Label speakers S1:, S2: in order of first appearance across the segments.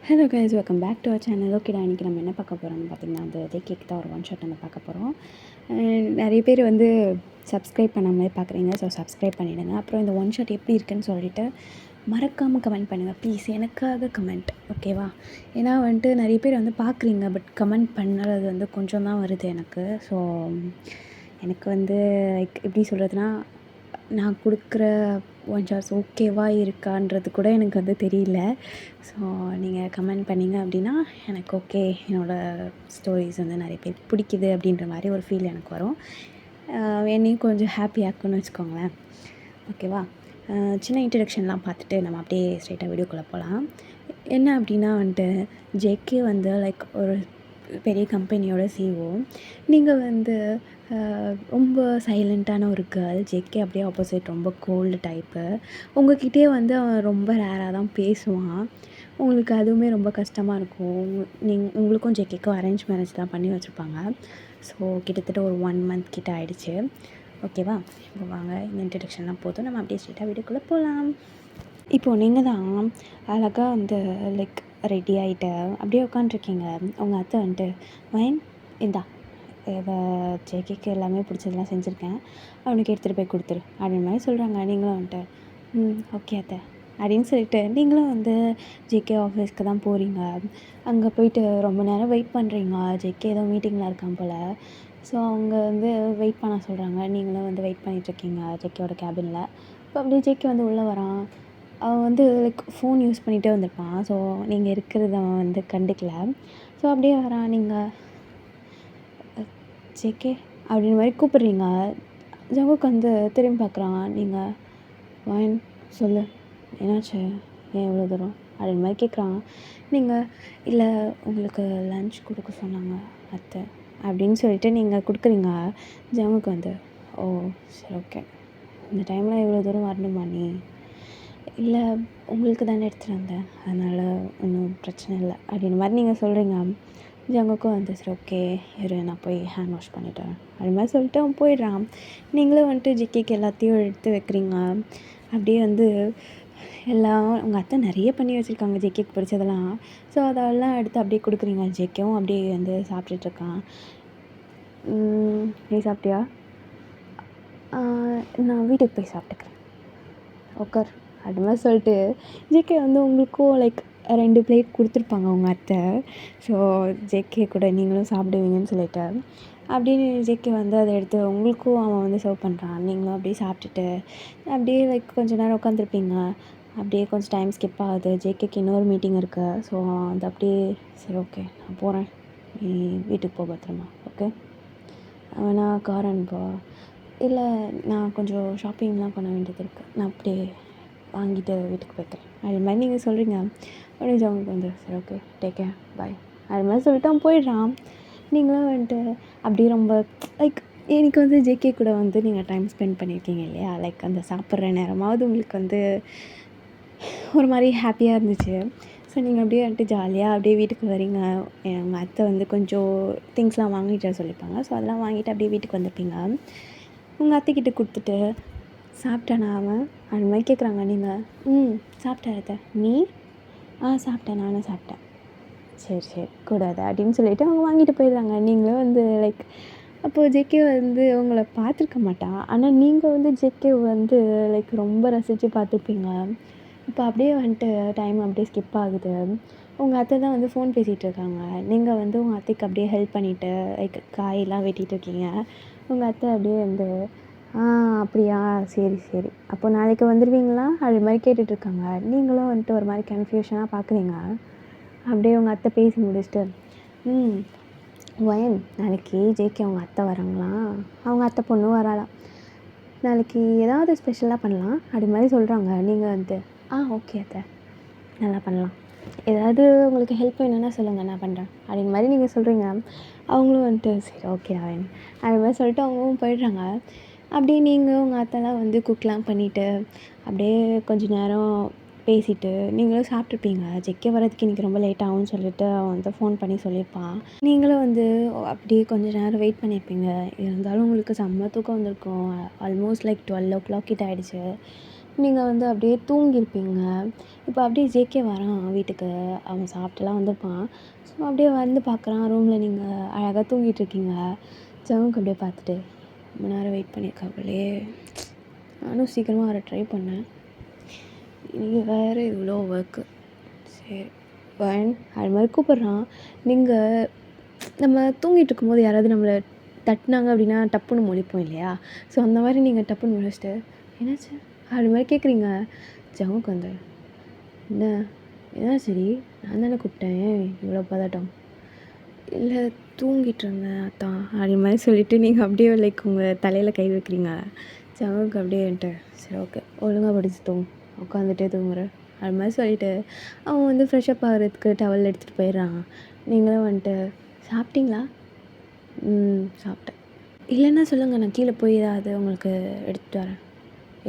S1: Hello guys, welcome back to our channel. ஓகேடா, இன்றைக்கி நம்ம என்ன பார்க்க போகிறோம்னு பார்த்திங்கன்னா, அந்த கேக் தான் ஒரு ஒன் ஷாட் நம்ம பார்க்க போகிறோம். நிறைய பேர் வந்து சப்ஸ்கிரைப் பண்ணாமலே பார்க்குறீங்க. ஸோ சப்ஸ்கிரைப் பண்ணிவிடுங்க. அப்புறம் இந்த ஒன் ஷாட் எப்படி இருக்குன்னு சொல்லிவிட்டு மறக்காமல் கமெண்ட் பண்ணுங்கள் ப்ளீஸ். எனக்காக கமெண்ட், ஓகேவா? ஏன்னா வந்துட்டு நிறைய பேர் வந்து பார்க்குறீங்க, பட் கமெண்ட் பண்ணுறது வந்து கொஞ்சம் தான் வருது எனக்கு. ஸோ எனக்கு வந்து லைக் எப்படி சொல்கிறதுனா, நான் கொடுக்குற ஒன் ஷாட்ஸ் ஓகேவா இருக்கான்றது கூட எனக்கு வந்து தெரியல. ஸோ நீங்கள் கமெண்ட் பண்ணிங்க அப்படின்னா எனக்கு ஓகே, என்னோடய ஸ்டோரிஸ் வந்து நிறைய பேருக்கு பிடிக்குது அப்படின்ற மாதிரி ஒரு ஃபீல் எனக்கு வரும். என்னையும் கொஞ்சம் ஹாப்பி ஆக்குன்னு வச்சுக்கோங்களேன். ஓகேவா? சின்ன இன்ட்ரடக்ஷன்லாம் பார்த்துட்டு நம்ம அப்படியே ஸ்ட்ரைட்டாக வீடியோக்குள்ளே போகலாம். என்ன அப்படின்னா வந்துட்டு, ஜேகே வந்து லைக் ஒரு பெரிய கம்பெனியோட சிஇஓ. நீங்கள் வந்து ரொம்ப சைலண்ட்டான ஒரு கேர்ள். ஜேகே அப்படியே ஆப்போசிட், ரொம்ப கோல்டு டைப்பு. உங்கள்கிட்டயே வந்து அவன் ரொம்ப ரேராக தான் பேசுவான். உங்களுக்கு அதுவுமே ரொம்ப கஷ்டமாக இருக்கும். உங்களுக்கும் ஜேகேக்கும் அரேஞ்ச் மேரேஜ் தான் பண்ணி வச்சுருப்பாங்க. ஸோ கிட்டத்தட்ட ஒரு 1 மந்த் கிட்ட ஆகிடுச்சு. ஓகேவா? இப்போ வாங்க, இந்த இன்ட்ரடக்ஷன்லாம் போதும், நம்ம அப்படியே ஸ்ட்ரெயிட்டாக வீடியோக்குள்ளே போகலாம். இப்போது நீங்கள் தான் அழகாக வந்து லைக் ரெடி ஆகிட்டு அப்படியே உட்காண்ட்ருக்கீங்க. உங்கள் அத்தை வந்துட்டு, வைன் இந்தா, இதை ஜேகேக்கு எல்லாமே பிடிச்சதெல்லாம் செஞ்சுருக்கேன், அவனுக்கு எடுத்துகிட்டு போய் கொடுத்துரு அப்படின்ற மாதிரி சொல்கிறாங்க. நீங்களும் வந்துட்டு ஓகே அத்தை அப்படின்னு சொல்லிட்டு நீங்களும் வந்து ஜேகே ஆஃபீஸ்க்கு தான் போகிறீங்க. அங்கே போயிட்டு ரொம்ப நேரம் வெயிட் பண்ணுறீங்க. ஜேகே ஏதோ மீட்டிங்கில் இருக்கான் போல். ஸோ அவங்க வந்து வெயிட் பண்ண சொல்கிறாங்க. நீங்களும் வந்து வெயிட் பண்ணிகிட்ருக்கீங்க ஜேகேயோட கேபினில். இப்போ அப்படியே ஜேகே வந்து உள்ளே வரான். அவன் வந்து லைக் ஃபோன் யூஸ் பண்ணிகிட்டே வந்திருப்பான். ஸோ நீங்கள் இருக்கிறத அவன் வந்து கண்டுக்கல. ஸோ அப்படியே வரான். நீங்கள் ஜேகே அப்படின்ற மாதிரி கூப்பிட்றீங்க. ஜங்குக் வந்து திரும்பி பார்க்குறான். நீங்கள் வைன் சொல்லு, என்னாச்சு, ஏன் இவ்வளோ தூரம் அப்படின்ற மாதிரி கேட்குறான். நீங்கள் இல்லை, உங்களுக்கு லன்ச் கொடுக்க சொன்னாங்க அத்தை அப்படின்னு சொல்லிட்டு நீங்கள் கொடுக்குறீங்க. ஜங்குக் வந்து, ஓ சரி ஓகே, இந்த டைமில் இவ்வளோ தூரம் வரணுமா நீ? இல்லை, உங்களுக்கு தானே எடுத்துகிட்டு வந்தேன், அதனால் ஒன்றும் பிரச்சனை இல்லை அப்படின்ற மாதிரி நீங்கள் சொல்கிறீங்க. ஜங்குக்கும் வந்து சரி ஓகே இரு, நான் போய் ஹேண்ட் வாஷ் பண்ணிட்டேன் அது மாதிரி சொல்லிட்டு அவன் போயிடுறான். நீங்களும் வந்துட்டு ஜேகேக்கு எல்லாத்தையும் எடுத்து வைக்கிறீங்க. அப்படியே வந்து எல்லாம் உங்கள் அத்தை நிறைய பண்ணி வச்சுருக்காங்க ஜேகேக்கு பிடிச்சதெல்லாம். ஸோ அதெல்லாம் எடுத்து அப்படியே கொடுக்குறீங்க. ஜேகேவும் அப்படியே வந்து சாப்பிட்டுட்ருக்கான். நீ சாப்பிட்டியா? நான் வீட்டுக்கு போய் சாப்பிட்டுக்கிறேன், உட்கார் அது மாதிரி சொல்லிட்டு ஜேகே வந்து உங்களுக்கும் லைக் 2 பிளேட் கொடுத்துருப்பாங்க உங்கள் அத்தை. ஸோ ஜேகே கூட நீங்களும் சாப்பிடுவீங்கன்னு சொல்லிட்டு அப்படின்னு ஜேகே வந்து அதை எடுத்து உங்களுக்கும் அவன் வந்து சர்வ் பண்ணுறான். நீங்களும் அப்படியே சாப்பிட்டுட்டு அப்படியே லைக் கொஞ்சம் நேரம் உட்காந்துருப்பீங்க. அப்படியே கொஞ்சம் டைம் ஸ்கிப் ஆகுது. ஜேகேக்கு இன்னொரு மீட்டிங் இருக்குது. ஸோ அது அப்படியே சரி ஓகே நான் போகிறேன், நீ வீட்டுக்கு போ பத்திரமா, ஓகே? அவனா கார் அனுப்பா? இல்லை, நான் கொஞ்சம் ஷாப்பிங்லாம் பண்ண வேண்டியது இருக்குது, நான் அப்படியே வாங்கிட்டு வீட்டுக்கு போய்க்கிறேன் அது மாதிரி நீங்கள் சொல்கிறீங்க. அப்படின்னு அவங்களுக்கு வந்து சரி ஓகே டேக் கேர் பாய் அது மாதிரி சொல்லிட்டு அவன் போயிடுறான். நீங்களும் வந்துட்டு அப்படியே ரொம்ப லைக் எனக்கு வந்து ஜேகே கூட வந்து நீங்கள் டைம் ஸ்பெண்ட் பண்ணியிருக்கீங்க இல்லையா, லைக் அந்த சாப்பிட்ற நேரமாவது உங்களுக்கு வந்து ஒரு மாதிரி ஹாப்பியாக இருந்துச்சு. ஸோ நீங்கள் அப்படியே வந்துட்டு ஜாலியாக அப்படியே வீட்டுக்கு வரீங்க. எங்கள் அத்தை வந்து கொஞ்சம் திங்ஸ்லாம் வாங்கிட்டு சொல்லியிருப்பாங்க. ஸோ அதெல்லாம் வாங்கிட்டு அப்படியே வீட்டுக்கு வந்திருப்பீங்க. உங்கள் அத்தைக்கிட்ட கொடுத்துட்டு சாப்பிட்டானா அவன் அது மாதிரி கேட்குறாங்க. நீங்கள் சாப்பிட்டேன் அத்தை, நீ? சாப்பிட்டேன், நானும் சாப்பிட்டேன். சரி சரி கூடாது அப்படின்னு சொல்லிவிட்டு அவங்க வாங்கிட்டு போயிடுறாங்க. நீங்களும் வந்து லைக் அப்போது ஜேகே வந்து உங்களை பார்த்துருக்க மாட்டான். ஆனால் நீங்கள் வந்து ஜேகே வந்து லைக் ரொம்ப ரசித்து பார்த்துருப்பீங்க. இப்போ அப்படியே வந்துட்டு டைம் அப்படியே ஸ்கிப் ஆகுது. உங்கள் அத்தை தான் வந்து ஃபோன் பேசிகிட்டு இருக்காங்க. நீங்கள் வந்து உங்கள் அத்தைக்கு அப்படியே ஹெல்ப் பண்ணிவிட்டு லைக் காயெல்லாம் வெட்டிகிட்டு இருக்கீங்க. உங்கள் அத்தை அப்படியே வந்து அப்படியா சரி சரி, அப்போ நாளைக்கு வந்துடுவீங்களா அது மாதிரி கேட்டுட்ருக்காங்க. நீங்களும் வந்துட்டு ஒரு மாதிரி கன்ஃபியூஷனாக பார்க்குறீங்க. அப்படியே உங்கள் அத்தை பேசி முடிச்சுட்டு வயன் நாளைக்கு ஜேகே அவங்க அத்தை வராங்களாம், அவங்க அத்தை பொண்ணு வராலாம், நாளைக்கு ஏதாவது ஸ்பெஷலாக பண்ணலாம் அது மாதிரி சொல்கிறாங்க. நீங்கள் வந்துட்டு ஓகே அத்தை நல்லா பண்ணலாம், ஏதாவது உங்களுக்கு ஹெல்ப் வேணும்னா சொல்லுங்கள் நான் பண்ணுறேன் அப்படின்ற மாதிரி நீங்கள் சொல்கிறீங்க. அவங்களும் வந்துட்டு சரி ஓகே அவன் அது மாதிரி சொல்லிட்டு அவங்களும் போயிடுறாங்க. அப்படியே நீங்கள் உங்கள் அத்தைலாம் வந்து குக்லாம் பண்ணிவிட்டு அப்படியே கொஞ்சம் நேரம் பேசிவிட்டு நீங்களும் சாப்பிட்ருப்பீங்க. ஜேகே வரதுக்கு இன்றைக்கி ரொம்ப லேட் ஆகும்னு சொல்லிட்டு அவன் வந்து ஃபோன் பண்ணி சொல்லியிருப்பான். நீங்களும் வந்து அப்படியே கொஞ்சம் நேரம் வெயிட் பண்ணியிருப்பீங்க. இருந்தாலும் உங்களுக்கு செம்ம தூக்கம் வந்திருக்கும். ஆல்மோஸ்ட் லைக் 12 o'clock கிட்ட ஆகிடுச்சு. நீங்கள் வந்து அப்படியே தூங்கியிருப்பீங்க. இப்போ அப்படியே ஜேகே வரான் வீட்டுக்கு. அவன் சாப்பிட்டுலாம் வந்திருப்பான். ஸோ அப்படியே வந்து பார்க்குறான் ரூமில் நீங்கள் அழகாக தூங்கிட்டுருக்கீங்க. ஜங்குக் அப்படியே பார்த்துட்டு, ரொம்ப நேரம் வெயிட் பண்ணியிருக்கா போலயே, நானும் சீக்கிரமாக வர ட்ரை பண்ணேன், நீங்கள் வேறு இவ்வளோ ஒர்க்கு. சரி வயன் அது மாதிரி கூப்பிட்றான். நீங்கள் நம்ம தூங்கிட்டு இருக்கும்போது யாராவது நம்மளை தட்டினாங்க அப்படின்னா டப்புன்னு முழிப்போம் இல்லையா? ஸோ அந்த மாதிரி நீங்கள் டப்புன்னு முழிச்சிட்டு, என்னாச்சு அது மாதிரி கேட்குறீங்க. ஜங்குக்கு வந்து, என்ன என்ன சரி, நான் தானே கூப்பிட்டேன், இவ்வளோ பதட்டம்? இல்லை தூங்கிட்டு இருந்தேன் அதான் அப்படி மாதிரி சொல்லிவிட்டு நீங்கள் அப்படியே லைக் உங்கள் தலையில் கை வைக்கிறீங்க. ஜங்குக்கு அப்படியேன்ட்டு, சரி ஓகே ஒழுங்காக படிச்சு தூங்கு, உட்காந்துட்டே தூங்குற அது மாதிரி சொல்லிவிட்டு அவன் வந்து ஃப்ரெஷ்அப் ஆகிறதுக்கு டவல் எடுத்துகிட்டு போயிடுறான். நீங்களும் வந்துட்டு, சாப்பிட்டீங்களா? சாப்பிட்டேன். இல்லைன்னா சொல்லுங்கள், நான் கீழே போய் ஏதாவது உங்களுக்கு எடுத்துகிட்டு வரேன்.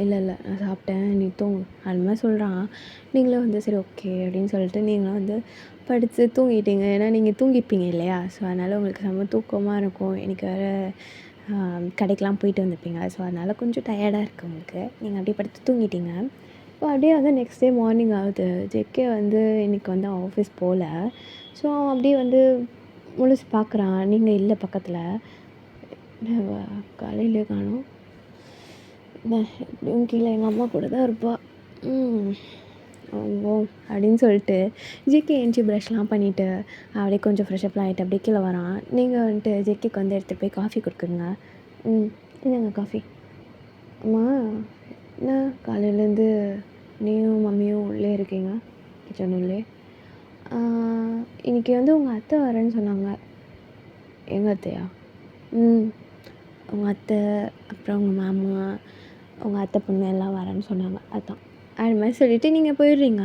S1: இல்லை நான் சாப்பிட்டேன், நீ தூங்கு அது மாதிரி சொல்கிறான். நீங்களும் வந்து சரி ஓகே அப்படின்னு சொல்லிட்டு நீங்களும் வந்து படுத்து தூங்கிட்டீங்க. ஏன்னா நீங்கள் தூங்கியிருப்பீங்க இல்லையா? ஸோ அதனால் உங்களுக்கு செம்ம தூக்கமாக இருக்கும். எனக்கு வேறு கடைக்கெலாம் போயிட்டு வந்திருப்பீங்க. ஸோ அதனால் கொஞ்சம் டயர்டாக இருக்குது உங்களுக்கு. நீங்கள் அப்படியே படுத்து தூங்கிட்டீங்க. இப்போ அப்படியே வந்து நெக்ஸ்ட் டே மார்னிங் ஆகுது. ஜெகே வந்து இன்றைக்கி வந்து ஆஃபீஸ் போகல. ஸோ அவன் அப்படியே வந்து முழிச்சு பார்க்குறான், நீங்கள் இல்லை பக்கத்தில். காலையிலே காணோம். எப்படியும் கீழே எங்கள் அம்மா கூட தான் இருப்பாள். ஓ அப்படின்னு சொல்லிட்டு ஜேகே ஏஞ்சி ப்ரஷ்லாம் பண்ணிவிட்டு அப்படியே கொஞ்சம் ஃப்ரெஷ்அப்லாம் ஆகிட்டு அப்படியே கீழே வரான். நீங்கள் வந்துட்டு ஜேகேக்கு வந்து எடுத்துகிட்டு போய் காஃபி கொடுக்குறீங்க. என்னங்க காஃபி? அம்மா என்ன காலையிலேருந்து நீயும் மம்மியும் உள்ளே இருக்கீங்க கிச்சன் உள்ளே? இன்றைக்கி வந்து உங்கள் அத்தை வரேன்னு சொன்னாங்க. எங்கள் அத்தையா? உங்கள் அத்தை, அப்புறம் உங்கள் மாமா, உங்கள் அத்தை பொண்ணு எல்லாம் வரேன்னு சொன்னாங்க. அதான் அது மாதிரி சொல்லிவிட்டு நீங்கள் போயிடுறீங்க.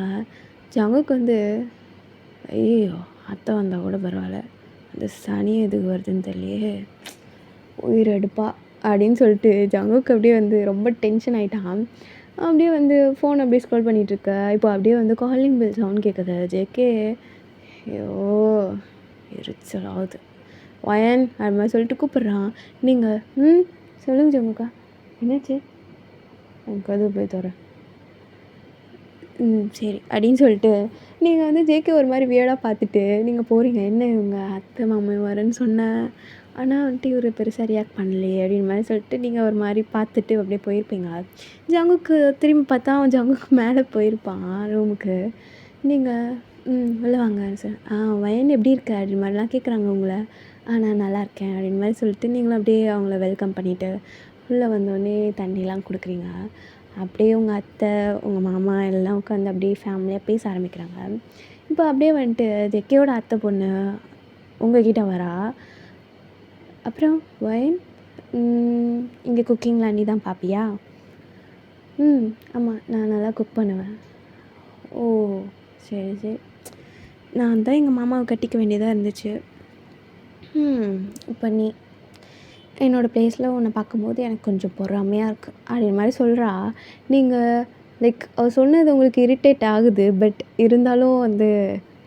S1: ஜங்குக்கு வந்து, ஐயோ அத்தை வந்தால் கூட பரவாயில்ல, அந்த சனி எதுக்கு வருதுன்னு தெரியலையே, உயிர் எடுப்பா அப்படின்னு சொல்லிட்டு ஜங்குக்கு அப்படியே வந்து ரொம்ப டென்ஷன் ஆகிட்டான். அப்படியே வந்து ஃபோன் அப்படியே ஸ்க்ரோல் பண்ணிகிட்ருக்க. இப்போ அப்படியே வந்து காலிங் பெல் சவுண்ட் கேட்குது. ஜேகே ஐயோ எரிச்சல் ஆகுது. வயன் அது மாதிரி சொல்லிட்டு கூப்பிட்றான். நீங்கள் சொல்லுங்கள் ஜங்குக்கா, என்னாச்சு? கதவு போய் தரேன். சரி அப்படின்னு சொல்லிட்டு நீங்கள் வந்து ஜேகே ஒரு மாதிரி வியர்டாக பார்த்துட்டு நீங்கள் போகிறீங்க. என்ன இவங்க அத்தை மாமா வரேன்னு சொன்னேன், ஆனால் வந்துட்டு இவர் பெருசாக ரியாக்ட் பண்ணலையே அப்படின்னு மாதிரி சொல்லிட்டு நீங்கள் ஒரு மாதிரி பார்த்துட்டு அப்படியே போயிருப்பீங்க. ஜங்குக்கு திரும்பி பார்த்தா அவன் ஜங்குக்கு மேலே போயிருப்பான் ரூமுக்கு. நீங்கள் உள்ள வாங்க சார். வயன் எப்படி இருக்க அப்படின்னு மாதிரிலாம் கேட்குறாங்க உங்களை. நான் நல்லா இருக்கேன் அப்படின்னு மாதிரி சொல்லிட்டு நீங்களும் அப்படியே அவங்கள வெல்கம் பண்ணிவிட்டு உள்ளே வந்தோடனே தண்ணிலாம் கொடுக்குறீங்க. அப்படியே உங்கள் அத்தை, உங்கள் மாமா எல்லாம் உட்காந்து அப்படியே ஃபேமிலியாக பேச ஆரம்பிக்கிறாங்க. இப்போ அப்படியே வந்துட்டு ஜெகேயோட அத்தை பொண்ணு உங்ககிட்ட வரா. அப்புறம் வயன், இங்கே குக்கிங்லாம் நீ தான் பார்ப்பியா? ஆமாம், நான் நல்லா குக் பண்ணுவேன். ஓ சரி சரி, நான் தான் எங்கள் மாமாவை கட்டிக்க வேண்டியதாக இருந்துச்சு. இப்போ நீ என்னோடய ப்ளேஸில் உன்னை பார்க்கும்போது எனக்கு கொஞ்சம் பொறாமையாக இருக்குது அப்படின்ற மாதிரி சொல்கிறா. நீங்கள் லைக் அவள் சொன்னது உங்களுக்கு இரிட்டேட் ஆகுது. பட் இருந்தாலும் வந்து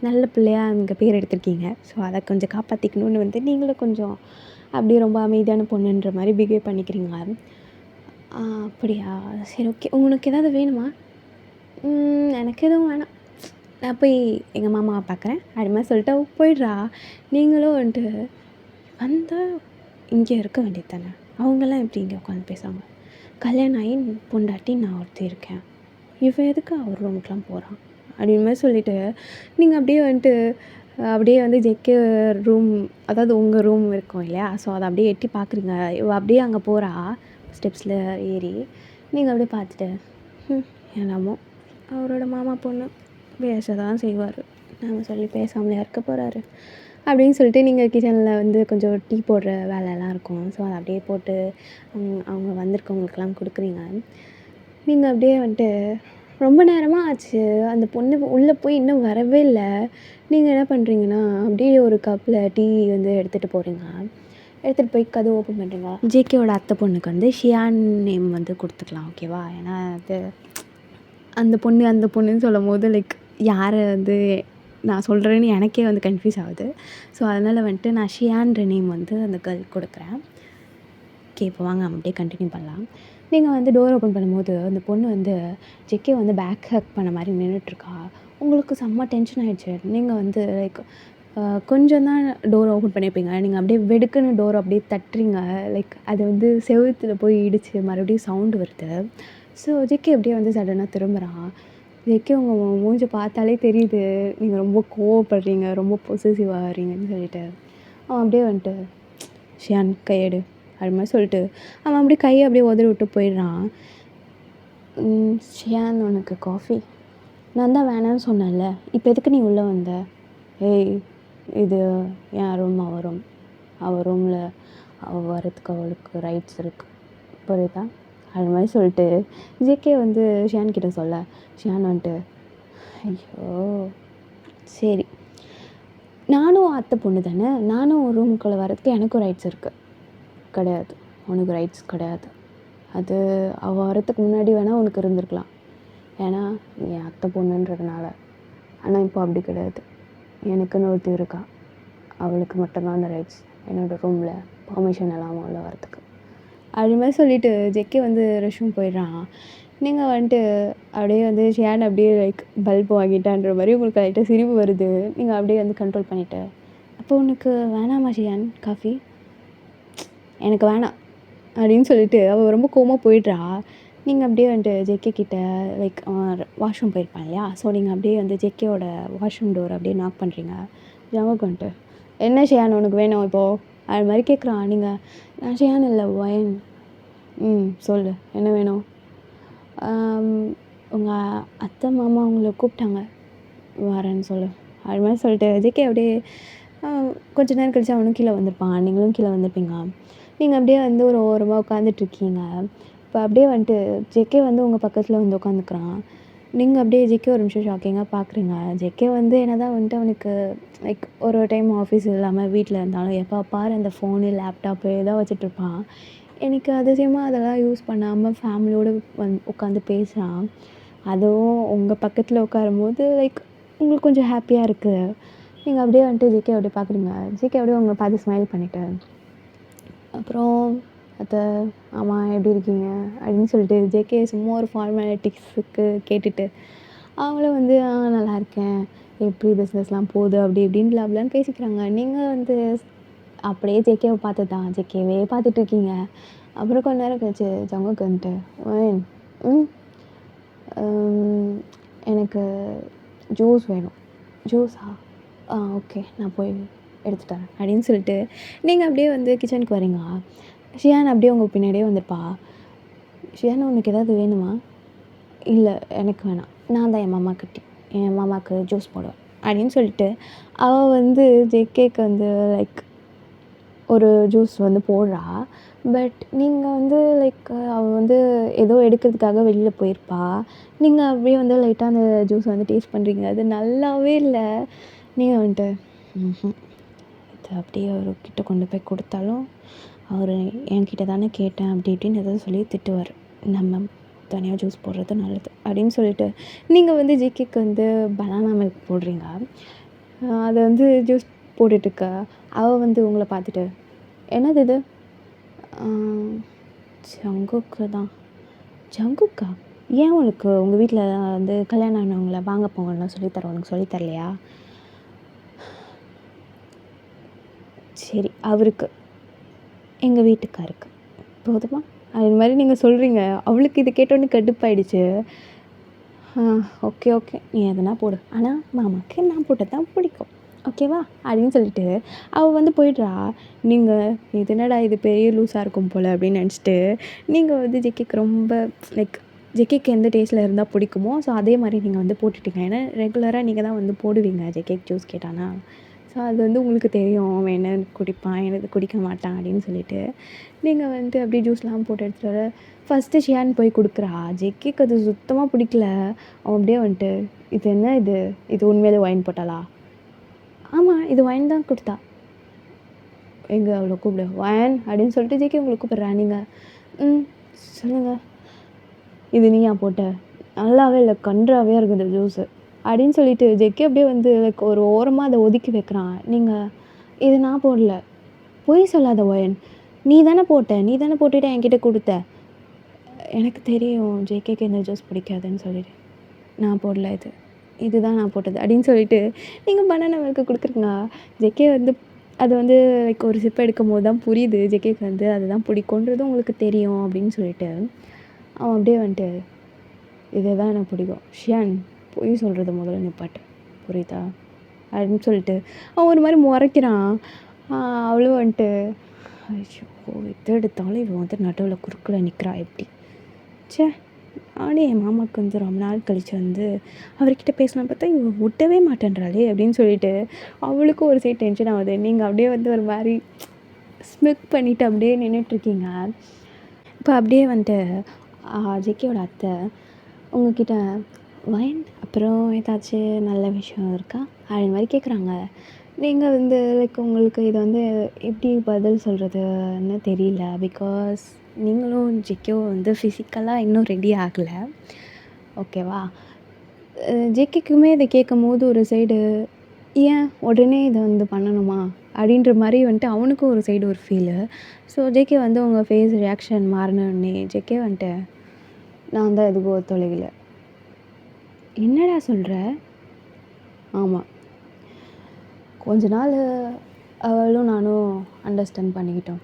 S1: நல்ல பிள்ளையாக அங்கே பேர் எடுத்திருக்கீங்க. ஸோ அதை கொஞ்சம் காப்பாற்றிக்கணுன்னு வந்து நீங்களும் கொஞ்சம் அப்படியே ரொம்ப அமைதியான பொண்ணுன்ற மாதிரி பிஹேவ் பண்ணிக்கிறீங்க. அப்படியா? சரி ஓகே, உங்களுக்கு ஏதாவது வேணுமா? எனக்கு எதுவும் வேணாம், நான் போய் எங்கள் மாமாவை பார்க்குறேன் அப்படி மாதிரி சொல்லிட்டு போயிடுறா. நீங்களும் வந்துட்டு வந்து இங்கே இருக்க வேண்டியது தானே, அவங்கெல்லாம் எப்படி இங்கே உட்காந்து பேசுவாங்க? கல்யாணம் ஆகி பொண்டாட்டி நான் ஒருத்தி இருக்கேன், இவன் எதுக்கு அவர் ரூமுக்கெலாம் போகிறான் அப்படின்னு மாதிரி சொல்லிவிட்டு நீங்கள் அப்படியே வந்துட்டு அப்படியே வந்து ஜெகே ரூம், அதாவது உங்கள் ரூம் இருக்கும் இல்லையா? ஸோ அதை அப்படியே எட்டி பார்க்குறீங்க. இவள் அப்படியே அங்கே போகிறா ஸ்டெப்ஸில் ஏறி. நீங்கள் அப்படியே பார்த்துட்டு என்னமோ அவரோட மாமா பொண்ணு பேச தான் செய்வார், நம்ம சொல்லி பேசாமலே இருக்க போகிறாரு அப்படின்னு சொல்லிட்டு நீங்கள் கிச்சனில் வந்து கொஞ்சம் டீ போடுற வேலையெல்லாம் இருக்கும். ஸோ அதை அப்படியே போட்டு அவங்க வந்திருக்கவங்களுக்கெல்லாம் கொடுக்குறீங்க. நீங்கள் அப்படியே வந்துட்டு ரொம்ப நேரமாக ஆச்சு, அந்த பொண்ணு உள்ளே போய் இன்னும் வரவே இல்லை. நீங்கள் என்ன பண்ணுறீங்கன்னா அப்படியே ஒரு கப்பில் டீ வந்து எடுத்துகிட்டு போகிறீங்க. எடுத்துகிட்டு போய் கதவு ஓப்பன் பண்ணுறீங்க. ஜேகேவோட அத்தை பொண்ணுக்கு வந்து ஷியான் நேம் வந்து கொடுத்துக்கலாம், ஓகேவா? ஏன்னா அது அந்த பொண்ணுன்னு சொல்லும் போது லைக் யாரை வந்து நான் சொல்கிறேன்னு எனக்கே வந்து கன்ஃபியூஸ் ஆகுது. ஸோ அதனால் வந்துட்டு நான் ஷியான்ற நேம் வந்து அந்த கேர்ள் கொடுக்குறேன். ஓகே, இப்போ வாங்க அப்படியே கண்டினியூ பண்ணலாம். நீங்கள் வந்து டோர் ஓப்பன் பண்ணும்போது அந்த பொண்ணு வந்து ஜெக்கே வந்து பேக் ஹக் பண்ண மாதிரி நின்றுட்டுருக்கா. உங்களுக்கு செம்ம டென்ஷன் ஆகிடுச்சு. நீங்கள் வந்து லைக் கொஞ்சம் தான் டோர் ஓப்பன் பண்ணியிருப்பீங்க. நீங்கள் அப்படியே வெடுக்குன்னு டோர் அப்படியே தட்டுறீங்க. லைக் அது வந்து செவுத்துல போய் இடிச்சு மறுபடியும் சவுண்டு வருது. ஸோ ஜெக்கி அப்படியே வந்து சடனாக திரும்புகிறான். ஜெக்கி உங்கள் மூஞ்சி பார்த்தாலே தெரியுது நீங்கள் ரொம்ப கோவப்படுறீங்க, ரொம்ப பொசசிவ் ஆகிறீங்கன்னு சொல்லிட்டு. அவன் அப்படியே வந்துட்டு ஷியான் கையெடு அது மாதிரி சொல்லிட்டு அவன் அப்படியே கையை அப்படியே உதறி விட்டு போயிடுறான். ஷியான் உனக்கு காஃபி? நான் தான் வேணான்னு சொன்னேன்ல, இப்போ எதுக்கு நீ உள்ளே வந்த? ஏய், இது என் ரூம், அவள் ரூமில் அவள் வரத்துக்கு அவளுக்கு ரைட்ஸ் இருக்குது, புரியுதா? அது மாதிரி சொல்லிட்டு ஜேகே வந்து ஷியான் கிட்ட சொல்ல, ஷியான் வந்துட்டு ஐயோ சரி, நானும் அத்தை பொண்ணு தானே, நானும் ரூமுக்குள்ளே வரதுக்கு எனக்கும் ரைட்ஸ் இருக்குது. கிடையாது, உனக்கு ரைட்ஸ் கிடையாது. அது அவள் வரத்துக்கு முன்னாடி வேணால் உனக்கு இருந்திருக்கலாம், ஏன்னா என் அத்தை பொண்ணுன்றதுனால. ஆனால் இப்போ அப்படி கிடையாது, எனக்குன்னு ஒருத்தி இருக்கா, அவளுக்கு மட்டும்தான் அந்த ரைட்ஸ் என்னோடய ரூமில் பர்மிஷன் இல்லாமல் உள்ள வரத்துக்கு. அது மாதிரி சொல்லிவிட்டு ஜெக்கி வந்து ரெஸ்ட்ரூம் போயிடுறான். நீங்கள் வந்துட்டு அப்படியே வந்து ஷியான் அப்படியே லைக் பல்ப் வாங்கிட்டான்ற மாதிரி உங்களுக்கு லைட்டாக சிரிப்பு வருது. நீங்கள் அப்படியே வந்து கண்ட்ரோல் பண்ணிவிட்டு, அப்போ உனக்கு வேணாமா ஷியான் காஃபி? எனக்கு வேணாம் அப்படின்னு சொல்லிட்டு அவள் ரொம்ப கோவமாக போயிடுறா. நீங்கள் அப்படியே வந்துட்டு ஜெக்கே கிட்ட லைக் வாஷ்ரூம் போயிருப்பான் இல்லையா, ஸோ நீங்கள் அப்படியே வந்து ஜெக்கேயோட வாஷ்ரூம் டோர் அப்படியே நாக் பண்ணுறீங்க. ஜாமுக்கு வந்துட்டு என்ன ஷியான் உனக்கு வேணும் இப்போது அது மாதிரி கேட்குறான். நீங்கள் நான் ஷியான் இல்லை ஒயன். சொல்லு என்ன வேணும்? உங்கள் அத்தை மாமா உங்களை கூப்பிட்டாங்க வரேன்னு சொல்லு அது மாதிரி சொல்லிட்டு ஜெக்கே அப்படியே கொஞ்ச நேரம் கழிச்சு அவனும் கீழே வந்திருப்பான், நீங்களும் கீழே வந்திருப்பீங்க. நீங்கள் அப்படியே வந்து ஒரு ஓரமாக உட்காந்துட்ருக்கீங்க. இப்போ அப்படியே வந்துட்டு ஜெக்கே வந்து உங்கள் பக்கத்தில் வந்து உட்காந்துக்கிறான். நீங்கள் அப்படியே ஜெக்கே ஒரு நிமிஷம் ஷாக்கிங்காக பார்க்குறீங்க. ஜெக்கே வந்து என்ன தான் வந்துட்டு அவனுக்கு லைக் ஒரு டைம் ஆஃபீஸ் இல்லாமல் வீட்டில் இருந்தாலும் எப்போ பாரு அந்த ஃபோனு லேப்டாப்பு ஏதோ வச்சுட்ருப்பான். எனக்கு அதிசயமாக அதெல்லாம் யூஸ் பண்ணாமல் ஃபேமிலியோடு உட்காந்து பேசுகிறான். அதுவும் உங்கள் பக்கத்தில் உட்காரும்போது லைக் உங்களுக்கு கொஞ்சம் ஹாப்பியாக இருக்குது. நீங்கள் அப்படியே வந்துட்டு ஜெக்கே அப்படியே பார்க்குறீங்க. ஜெக்கே அப்படியே உங்களை பார்த்து ஸ்மைல் பண்ணிவிட்டு, அப்புறம் அத்தை ஆமாம் எப்படி இருக்கீங்க அப்படின்னு சொல்லிட்டு ஜேகே சும்மா ஒரு ஃபார்மாலிட்டிக்ஸுக்கு கேட்டுட்டு அவங்களும் வந்து நல்லா இருக்கேன், எப்படி பிஸ்னஸ்லாம் போகுது அப்படி இப்படின்னு பிளாப்லான்னு பேசிக்கிறாங்க. நீங்கள் வந்து அப்படியே ஜேகேவை பார்த்து தான் ஜேகேவே பார்த்துட்ருக்கீங்க. அப்புறம் கொஞ்ச நேரம் கழிச்சு ஜங்குக்கு வந்துட்டு எனக்கு ஜூஸ் வேணும். ஜூஸா? ஓகே நான் போய் எடுத்துகிட்டு வரேன் அப்படின்னு சொல்லிட்டு நீங்கள் அப்படியே வந்து கிச்சனுக்கு வரீங்க. ஷியான் அப்படியே உங்கள் பின்னாடியே வந்திருப்பா. ஷியான் உனக்கு ஏதாவது வேணுமா? இல்லை எனக்கு வேணாம், நான் தான் என் மாமாவுக்கு ஜூஸ் போடுவேன் அப்படின்னு சொல்லிட்டு அவள் வந்து ஜேகேக்கு வந்து லைக் ஒரு ஜூஸ் வந்து போடுறா. பட் நீங்கள் வந்து லைக் அவள் வந்து ஏதோ எடுக்கிறதுக்காக வெளியில் போயிருப்பா. நீங்கள் அப்படியே வந்து லைட்டாக அந்த ஜூஸ் வந்து டேஸ்ட் பண்ணுறீங்க. அது நல்லாவே இல்லை. நீங்கள் வந்துட்டு இது அப்படியே அவர்கிட்ட கொண்டு போய் கொடுத்தாலும் அவர் என்கிட்ட தானே கேட்டேன் அப்படி இப்படின்னு எதாவது சொல்லி திட்டுவார், நம்ம தனியாக ஜூஸ் போடுறது நல்லது அப்படின்னு சொல்லிட்டு நீங்கள் வந்து ஜிகேக்கு வந்து பனானா மில்க் போடுறீங்க. அதை வந்து ஜூஸ் போட்டுட்ருக்க அவள் வந்து உங்களை பார்த்துட்டு என்னது இது? ஜங்குக்கு தான். ஜங்குக்கா? ஏன் உனக்கு உங்கள் வீட்டில் வந்து கல்யாணம் ஆனவங்கள வாங்க போங்கலாம் சொல்லித்தரோம், உனக்கு சொல்லித்தரலையா? சரி, அவருக்கு எங்கள் வீட்டுக்காருக்கு போதுமா அது மாதிரி நீங்கள் சொல்கிறீங்க. அவளுக்கு இது கேட்டோன்னே கடுப்பாயிடுச்சு. ஓகே ஓகே நீ எதனா போடு, ஆனால் மாமாவுக்கு நான் போட்டது தான் பிடிக்கும், ஓகேவா அப்படின்னு சொல்லிட்டு அவள் வந்து போயிடுறா. நீங்கள் இது என்னடா இது பெரிய லூஸாக இருக்கும் போல் அப்படின்னு நினச்சிட்டு நீங்கள் வந்து ஜெக்கிக்கு ரொம்ப லைக் ஜெக்கிக்கு எந்த டேஸ்ட்டில் இருந்தால் பிடிக்குமோ ஸோ அதே மாதிரி நீங்கள் வந்து போட்டுட்டீங்க. ஏன்னா ரெகுலராக நீங்கள் தான் வந்து போடுவீங்க ஜெக்கிக்கு ஜூஸ் கேட்டானா. ஸோ அது வந்து உங்களுக்கு தெரியும் அவன் என்ன குடிப்பான் என்னது குடிக்க மாட்டான் அப்படின்னு சொல்லிட்டு நீங்கள் வந்து அப்படியே ஜூஸ்லாம் போட்டு எடுத்துகிட்டு வர ஃபஸ்ட்டு ஷியான் போய் கொடுக்குறா. ஜெக்கிக்கு அது சுத்தமாக பிடிக்கல. அவன் அப்படியே வந்துட்டு இது என்ன இது உண்மையிலே ஒயின் போட்டாளா? ஆமாம் இது ஒயின் தான் கொடுத்தா. எங்கே அவ்வளோ கூப்பிடு ஒயின் அப்படின்னு சொல்லிட்டு ஜெக்கி உங்களை கூப்பிட்றா. நீங்கள் சொல்லுங்கள், இது நீயா போட்ட? நல்லாவே இல்லை, கன்றாவே இருக்குது ஜூஸு அப்படின்னு சொல்லிட்டு ஜெக்கி அப்படியே வந்து லைக் ஒரு ஓரமாக அதை ஒதுக்கி வைக்கிறான். நீங்கள் இது நான் போடல, பொய் சொல்லாத ஒயன், நீ தானே போட்டுட்டு என்கிட்ட கொடுத்த. எனக்கு தெரியும் ஜேகேக்கு இந்த ட்ரெஸ் பிடிக்காதுன்னு சொல்லிட்டு நான் போடல இதுதான் நான் போட்டது அப்படின்னு சொல்லிட்டு நீங்கள் பனானா மில்க்கு கொடுக்குறீங்க. ஜேகே வந்து அது வந்து லைக் ஒரு சிப் எடுக்கும்போது தான் புரியுது ஜேகேக்கு வந்து அதுதான் பிடிக்குன்றது உங்களுக்கு தெரியும் அப்படின்னு சொல்லிட்டு அவன் அப்படியே வந்துட்டு இதை தான் எனக்கு பிடிக்கும். ஷியான் பொய் சொல்கிறது முதல்ல நிப்பாட்டு புரியுதா அப்படின்னு சொல்லிட்டு அவன் ஒரு மாதிரி முறைக்கிறான். அவளும் வந்துட்டு ஐயோ எது எடுத்தாலும் இவன் வந்து நடுவில் குறுக்கில் நிற்கிறா எப்படி சே. நானே என் மாமாவுக்கு வந்து ரொம்ப நாள் கழித்து வந்து அவர்கிட்ட பேசலாம் பார்த்தா இவன் ஒட்டவே மாட்டேன்றாளே அப்படின்னு சொல்லிட்டு அவளுக்கும் ஒரு சைடு டென்ஷன் ஆகுது. நீங்கள் அப்படியே வந்து ஒரு மாதிரி ஸ்மிக் பண்ணிவிட்டு அப்படியே நின்றுட்டுருக்கீங்க. இப்போ அப்படியே வந்துட்டு ஜெக்கியோட அத்தை உங்ககிட்ட வைன் அப்புறம் ஏதாச்சும் நல்ல விஷயம் இருக்கா அப்படின் மாதிரி கேட்குறாங்க. நீங்கள் வந்து லைக் உங்களுக்கு இது வந்து எப்படி பதில் சொல்கிறதுன்னு தெரியல. பிகாஸ் நீங்களும் ஜெக்கியும் வந்து ஃபிசிக்கலாக இன்னும் ரெடி ஆகலை. ஓகேவா? ஜெக்கிக்குமே இதை கேட்கும்போது ஒரு சைடு ஏன் உடனே இதை வந்து பண்ணணுமா அப்படின்ற மாதிரி வந்துட்டு அவனுக்கும் ஒரு சைடு ஒரு ஃபீலு. ஸோ ஜேகே வந்து உங்கள் ஃபேஸ் ரியாக்ஷன் மாறினோடனே ஜேகே வந்துட்டு நான் தான் எதுக்கும் ஒத்துழைக்கல. என்னடா சொல்கிற? ஆமாம், கொஞ்ச நாள் அவளும் நானும் அண்டர்ஸ்டாண்ட் பண்ணிக்கிட்டோம்.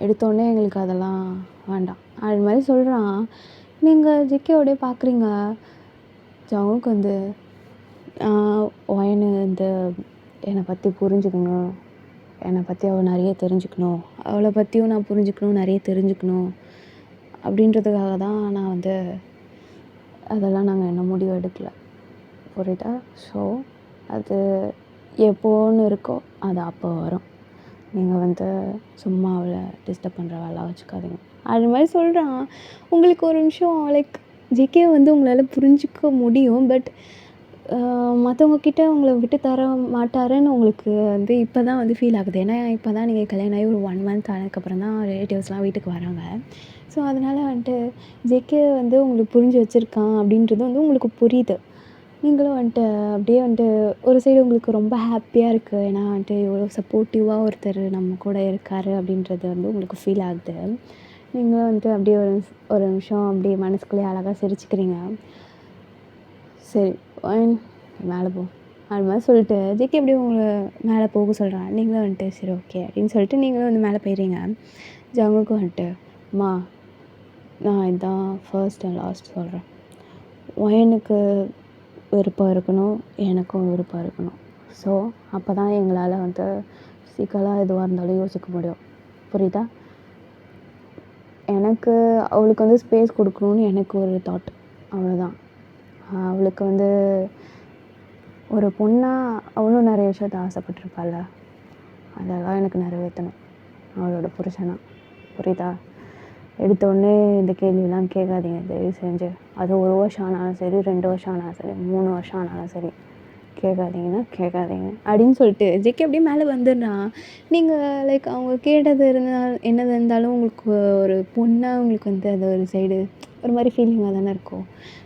S1: எடுத்தோடனே எங்களுக்கு அதெல்லாம் வேண்டாம் அது மாதிரி சொல்கிறான். நீங்கள் ஜிக்கேயோடய பார்க்குறீங்க ஜவுக்கு வந்து ஒயனு இந்த என்னை பற்றி புரிஞ்சுக்கணும், என்னை பற்றி அவள் நிறைய தெரிஞ்சுக்கணும், அவளை பற்றியும் நான் புரிஞ்சுக்கணும், நிறைய தெரிஞ்சுக்கணும் அப்படின்றதுக்காக தான் நான் வந்து அதெல்லாம் நாங்கள் என்ன முடிவு எடுக்கலை. புரியுதா? ஸோ அது எப்போன்னு இருக்கோ அது அப்போ வரும். நீங்கள் வந்து சும்மா அவளை டிஸ்டர்ப் பண்ணுற வேலை வச்சுக்காதீங்க அது மாதிரி சொல்கிறான். உங்களுக்கு ஒரு நிமிஷம் லைக் ஜேகே வந்து உங்களால் புரிஞ்சிக்க முடியும். பட் மற்றவங்கக்கிட்ட உங்களை விட்டு தர மாட்டாருன்னு உங்களுக்கு வந்து இப்போ தான் வந்து ஃபீல் ஆகுது. ஏன்னா இப்போ தான் நீங்கள் கல்யாணம் ஆகி ஒரு 1 மந்த் ஆனதுக்கப்புறம் தான் ரிலேட்டிவ்ஸ்லாம் வீட்டுக்கு வராங்க. ஸோ அதனால் வந்துட்டு ஜேகே வந்து உங்களுக்கு புரிஞ்சு வச்சுருக்கான் அப்படின்றது வந்து உங்களுக்கு புரியுது. நீங்களும் வந்துட்டு அப்படியே வந்துட்டு ஒரு சைடு உங்களுக்கு ரொம்ப ஹாப்பியாக இருக்குது. ஏன்னா வந்துட்டு எவ்வளோ சப்போர்ட்டிவாக ஒருத்தர் நம்ம கூட இருக்கார் அப்படின்றது வந்து உங்களுக்கு ஃபீல் ஆகுது. நீங்களும் வந்துட்டு அப்படியே ஒரு நிமிஷம் அப்படியே மனசுக்குள்ளேயே அழகாக சிரிச்சுக்கிறீங்க. சரி மேலே போ அது மாதிரி சொல்லிட்டு ஜேகே அப்படியே உங்களை மேலே போக சொல்கிறான். நீங்களும் வந்துட்டு சரி ஓகே அப்படின்னு சொல்லிட்டு நீங்களும் வந்து மேலே போயிடுறீங்க. ஜங்குக்கும் வந்துட்டு அம்மா நான் இதுதான் ஃபர்ஸ்ட் அண்ட் லாஸ்ட் சொல்கிறேன். ஒயனுக்கு விருப்பம் இருக்கணும், எனக்கும் விருப்பம் இருக்கணும். ஸோ அப்போ தான் எங்களால் வந்து ஃபிசிக்கலாக எதுவாக இருந்தாலும் யோசிக்க முடியும். புரியுதா? எனக்கு அவளுக்கு வந்து ஸ்பேஸ் கொடுக்கணுன்னு எனக்கு ஒரு தாட், அவ்வளோதான். அவளுக்கு வந்து ஒரு பொண்ணாக அவளும் நிறைய விஷயத்த ஆசைப்பட்டிருப்பாள்ல, அதெல்லாம் எனக்கு நிறைவேற்றணும் அவளோட புருஷனா. புரியுதா? எடுத்தோடனே இந்த கேள்வியெல்லாம் கேட்காதீங்க தயவு செஞ்சு. அது 1 வருஷம் ஆனாலும் சரி, 2 வருஷம் ஆனாலும் சரி, 3 வருஷம் ஆனாலும் சரி, கேட்காதீங்கன்னா கேட்காதீங்க அப்படின்னு சொல்லிட்டு ஜேகே அப்படியே மேலே வந்துடுறான். நீங்கள் லைக் அவங்க கேட்டது இருந்தால் என்னது இருந்தாலும் உங்களுக்கு ஒரு பொண்ணாக உங்களுக்கு வந்து அது ஒரு சைடு ஒரு மாதிரி ஃபீலிங்காக தானே இருக்கும்.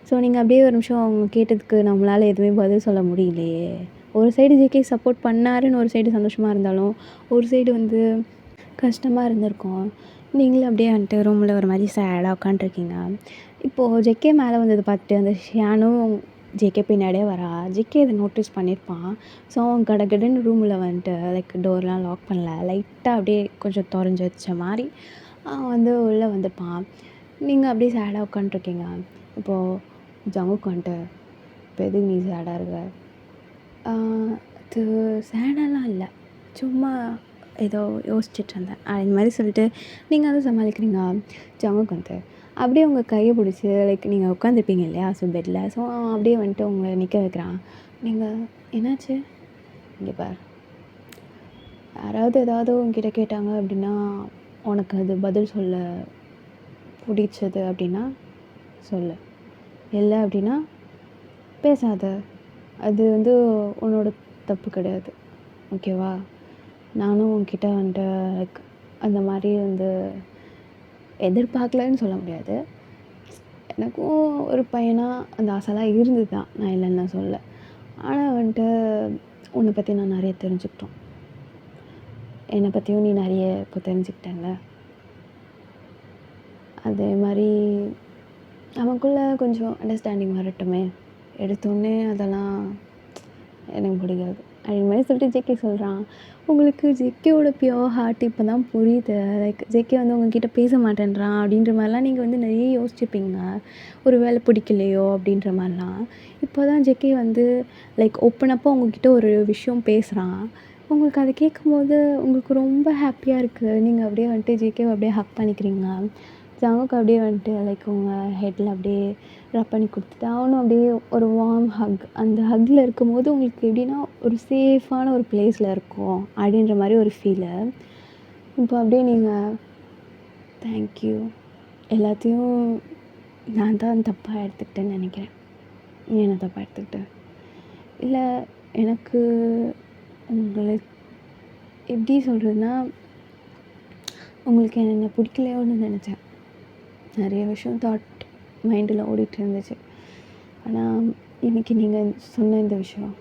S1: ஸோ நீங்கள் அப்படியே ஒரு நிமிஷம் அவங்க கேட்டதுக்கு நம்மளால் எதுவுமே பதில் சொல்ல முடியலையே. ஒரு சைடு ஜேகே சப்போர்ட் பண்ணாருன்னு ஒரு சைடு சந்தோஷமாக இருந்தாலும் ஒரு சைடு வந்து கஷ்டமாக இருந்திருக்கும். நீங்களும் அப்படியே வந்துட்டு ரூமில் ஒரு மாதிரி சேடாக உட்காண்ட்ருக்கீங்க. இப்போது ஜேகே மேலே வந்ததை பார்த்துட்டு அந்த ஷியானும் ஜேகே பின்னாடியே வரா. ஜேகே இதை நோட்டீஸ் பண்ணியிருப்பான். ஸோ அவன் கடகடன்னு ரூமில் வந்துட்டு லைக் டோர்லாம் லாக் பண்ணல, லைட்டாக அப்படியே கொஞ்சம் திறந்து வச்ச மாதிரி அவன் வந்து உள்ளே வந்துருப்பான். நீங்கள் அப்படியே சேடாக உட்காண்ட்ருக்கீங்க. இப்போது ஜங்குக்கு வந்துட்டு இப்போ எதுக்கு நீ சேடாக இருக்க? அது சேடாலாம் இல்லை, சும்மா ஏதோ யோசிச்சுட்டு இருந்தேன் அது மாதிரி சொல்லிட்டு நீங்கள் வந்து சமாளிக்கிறீங்க. ஜங்குக்கு வந்துட்டு அப்படியே உங்கள் கையை பிடிச்சி லைக் நீங்கள் உட்காந்துருப்பீங்க இல்லையா ஸோ பெட்டில். ஸோ அப்படியே வந்துட்டு உங்களை நிற்க வைக்கிறான். நீங்கள் என்னாச்சு இங்கே பார், யாராவது ஏதாவது உங்ககிட்ட கேட்டாங்க அப்படின்னா உனக்கு அது பதில் சொல்ல பிடிச்சது அப்படின்னா சொல்லு, இல்லை அப்படின்னா பேசாத. அது வந்து உன்னோட தப்பு கிடையாது. ஓகேவா? நானும் உன்கிட்ட வந்துட்டு லைக் அந்த மாதிரி வந்து எதிர்பார்க்கலன்னு சொல்ல முடியாது. எனக்கும் ஒரு பையனாக அந்த ஆசைலாம் இருந்தது தான், நான் இல்லைன்னு நான் சொல்லலை. ஆனால் வந்துட்டு உன்னை பற்றி நான் நிறைய தெரிஞ்சுக்கிட்டோம், என்னை பற்றியும் நீ நிறைய இப்போ தெரிஞ்சுக்கிட்டேன்ல. அதே மாதிரி நமக்குள்ளே கொஞ்சம் அண்டர்ஸ்டாண்டிங் வரட்டுமே, எடுத்தோடனே அதெல்லாம் எனக்கு பிடிக்காது அப்படின்ற மாதிரி சொல்லிட்டு ஜேகே சொல்கிறான். உங்களுக்கு ஜேகேவோட பியோர் ஹார்ட் இப்போ தான் புரியுது. லைக் ஜேகே வந்து உங்ககிட்ட பேச மாட்டேன்றான் அப்படின்ற மாதிரிலாம் நீங்கள் வந்து நிறைய யோசிச்சுப்பீங்க. ஒரு வேளை பிடிக்கலையோ அப்படின்ற மாதிரிலாம். இப்போ தான் ஜேகே வந்து லைக் ஓப்பனப்பாக உங்ககிட்ட ஒரு விஷயம் பேசுகிறான். உங்களுக்கு அதை கேட்கும்போது உங்களுக்கு ரொம்ப ஹாப்பியாக இருக்குது. நீங்கள் அப்படியே வந்துட்டு ஜேகேவை அப்படியே ஹக் பண்ணிக்கிறீங்க. ஜங்குக்கு அப்படியே வந்துட்டு லைக் உங்கள் ஹெட்டில் அப்படியே ரப் பண்ணி கொடுத்துட்டு அவனும் அப்படியே ஒரு வார்ம் ஹக். அந்த ஹக்கில் இருக்கும்போது உங்களுக்கு எப்படின்னா ஒரு சேஃபான ஒரு பிளேஸில் இருக்கும் அப்படின்ற மாதிரி ஒரு ஃபீலு. இப்போ அப்படியே நீங்கள் தேங்க்யூ எல்லாத்தையும் நான் தான் தப்பாக எடுத்துக்கிட்டேன்னு நினைக்கிறேன். நீ என்ன தப்பாக எடுத்துக்கிட்டேன் இல்லை எனக்கு உங்களுக்கு எப்படி சொல்கிறதுனா, உங்களுக்கு என்ன பிடிக்கலையோன்னு நினச்சேன். நிறைய விஷயம் தாட் மைண்டில் ஓடிட்டு இருந்துச்சு. ஆனால் இன்றைக்கி நீங்கள் சொன்ன இந்த விஷயம்